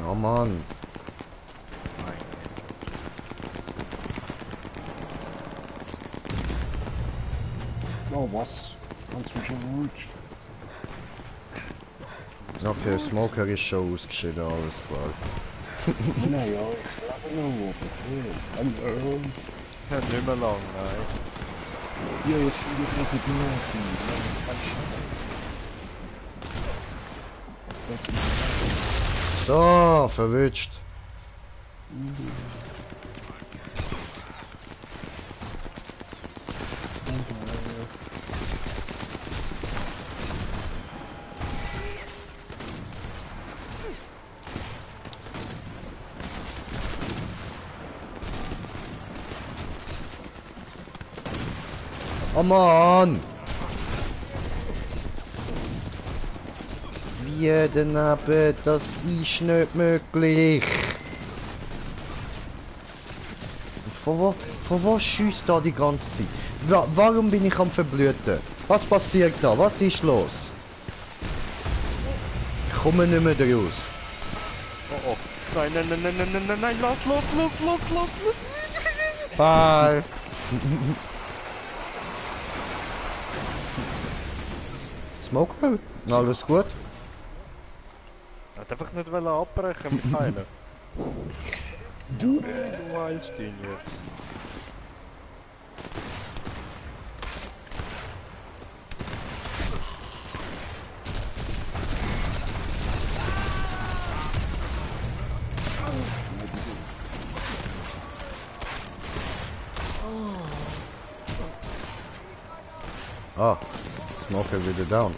Oh Mann. Oh, was? Kannst du schon ruhig? Okay, Smoker ist schon ausgeschieden, alles klar. Naja, ich lebe noch oben. Hallo. Ja, nicht mehr lang, nein. Ja, jetzt sind wir gerade draußen. Ja, So, verwünscht. Oh Mann! Wie denn aber, das ist nicht möglich. Von wo schießt da die ganze Zeit? Warum bin ich am Verblüten? Was passiert da? Was ist los? Ich komme nicht mehr raus. Oh oh. Nein, nein, nein, nein, nein, nein, nein, nein, los. Bye! Smoker? Alles gut? Er hat einfach nicht abbrechen mit Heilen. Du, Du heilst ihn jetzt. Ah, Smoker wieder down.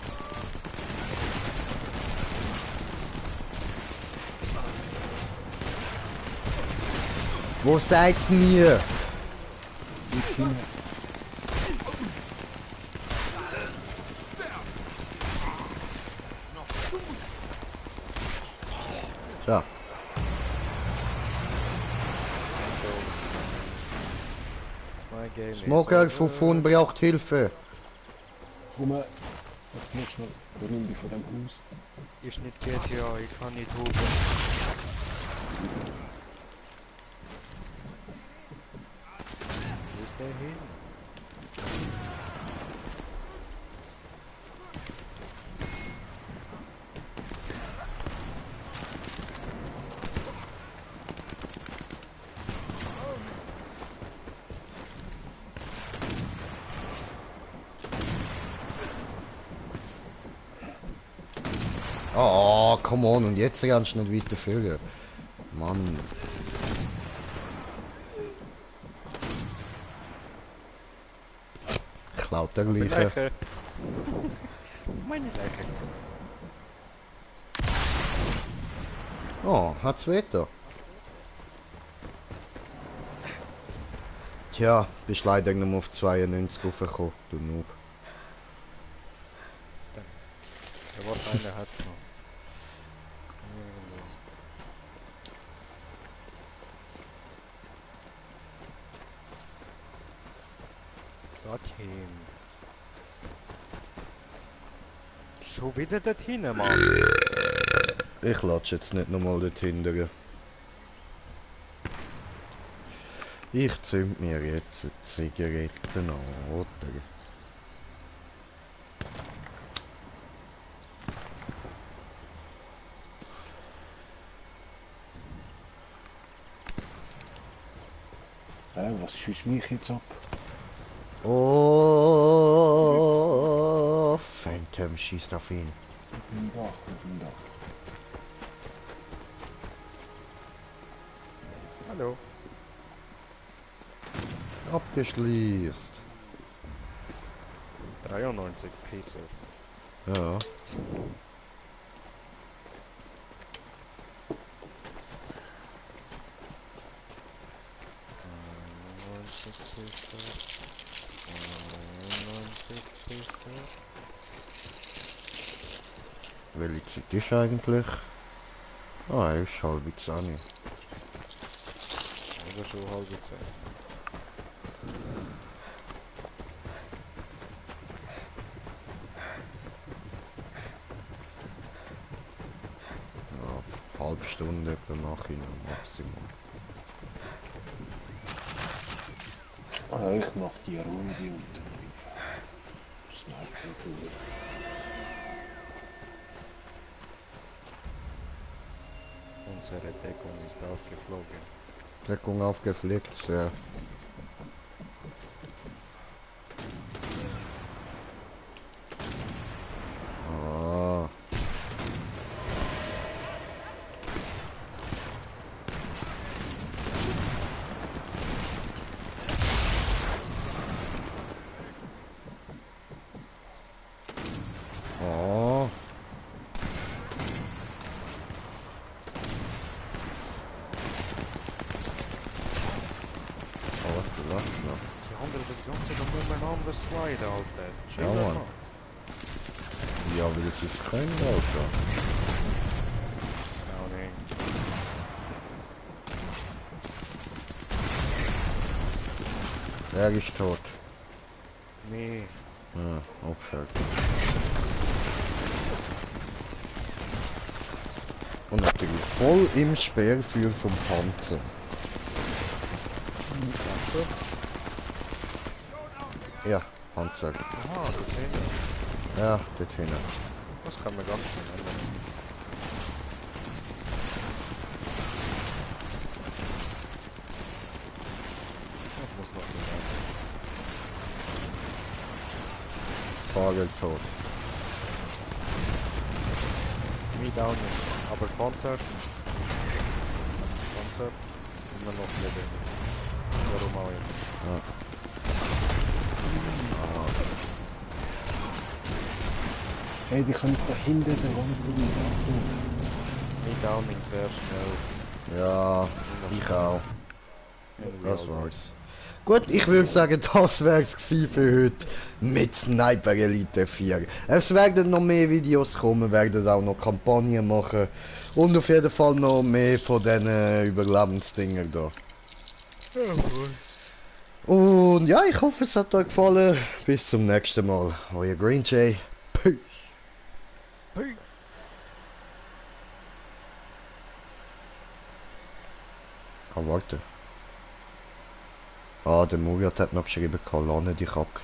Wo seid's denn ihr? Ja. My game is Smoker over. von vorn braucht Hilfe. komm mal. Ich muss schnell runter von dem Haus. Ist nicht GTA, ich kann nicht hupen. Wo ist der hin? Oh, come on, und jetzt kannst du nicht weiterführen. Mann. Klaut der gleiche. Leiche. Meine Leiche. Oh, hat's weiter. Tja, bist leider nur auf 92 raufgekommen, du Noob. Der Wort einer hat's noch. Dorthin. Schon wieder dorthin, Mann. Ich latsche jetzt nicht nochmal dorthin. Ich zünd mir jetzt eine Zigarette an, oder? Was schießt mich jetzt ab? Oh, Phantom schießt auf ihn. Auf dem Dach, auf dem Dach. Hallo. Abgeschließt. 93 Piecer. Ja. Welche Zeit ist eigentlich? Ah, er ist halb 10. Oder schon halbe Zeit. Ja, halbe Stunde etwa mache ich noch Maximum. Ah, ich mach die Runde und Sniper durch. Unsere Deckung ist aufgeflogen. Deckung aufgeflickt, ja. Ah. Oh. Die andere wird die ganze Zeit umeinander sliden, Alter. Ja, Mann. Ja, aber das ist kein Auto. Ja, nee. Er ist tot. Nee. Ja, abschalten. Und natürlich voll im Speerfeuer vom Panzer. Ja, Panzer. Aha, das ist Ja, dort hinten. Das kann man ganz schnell ändern. Ich muss noch Fahrer tot. Me down ist. Aber Konzert. Immer noch leben. Warum auch immer. Hey, die können da hinten den Raum bringen. Me downing sehr schnell. Ja, ich auch. And Das all war's. Gut, ich würde sagen, das wär's gsi für heute mit Sniper Elite 4. Es werden noch mehr Videos kommen, werden auch noch Kampagnen machen und auf jeden Fall noch mehr von diesen Überlebensdingen da. Und ja, ich hoffe, es hat euch gefallen. Bis zum nächsten Mal. Euer Green Jay. Peace. Kann warten. Ah, der Murat hat noch geschrieben, Kolonne dich ab.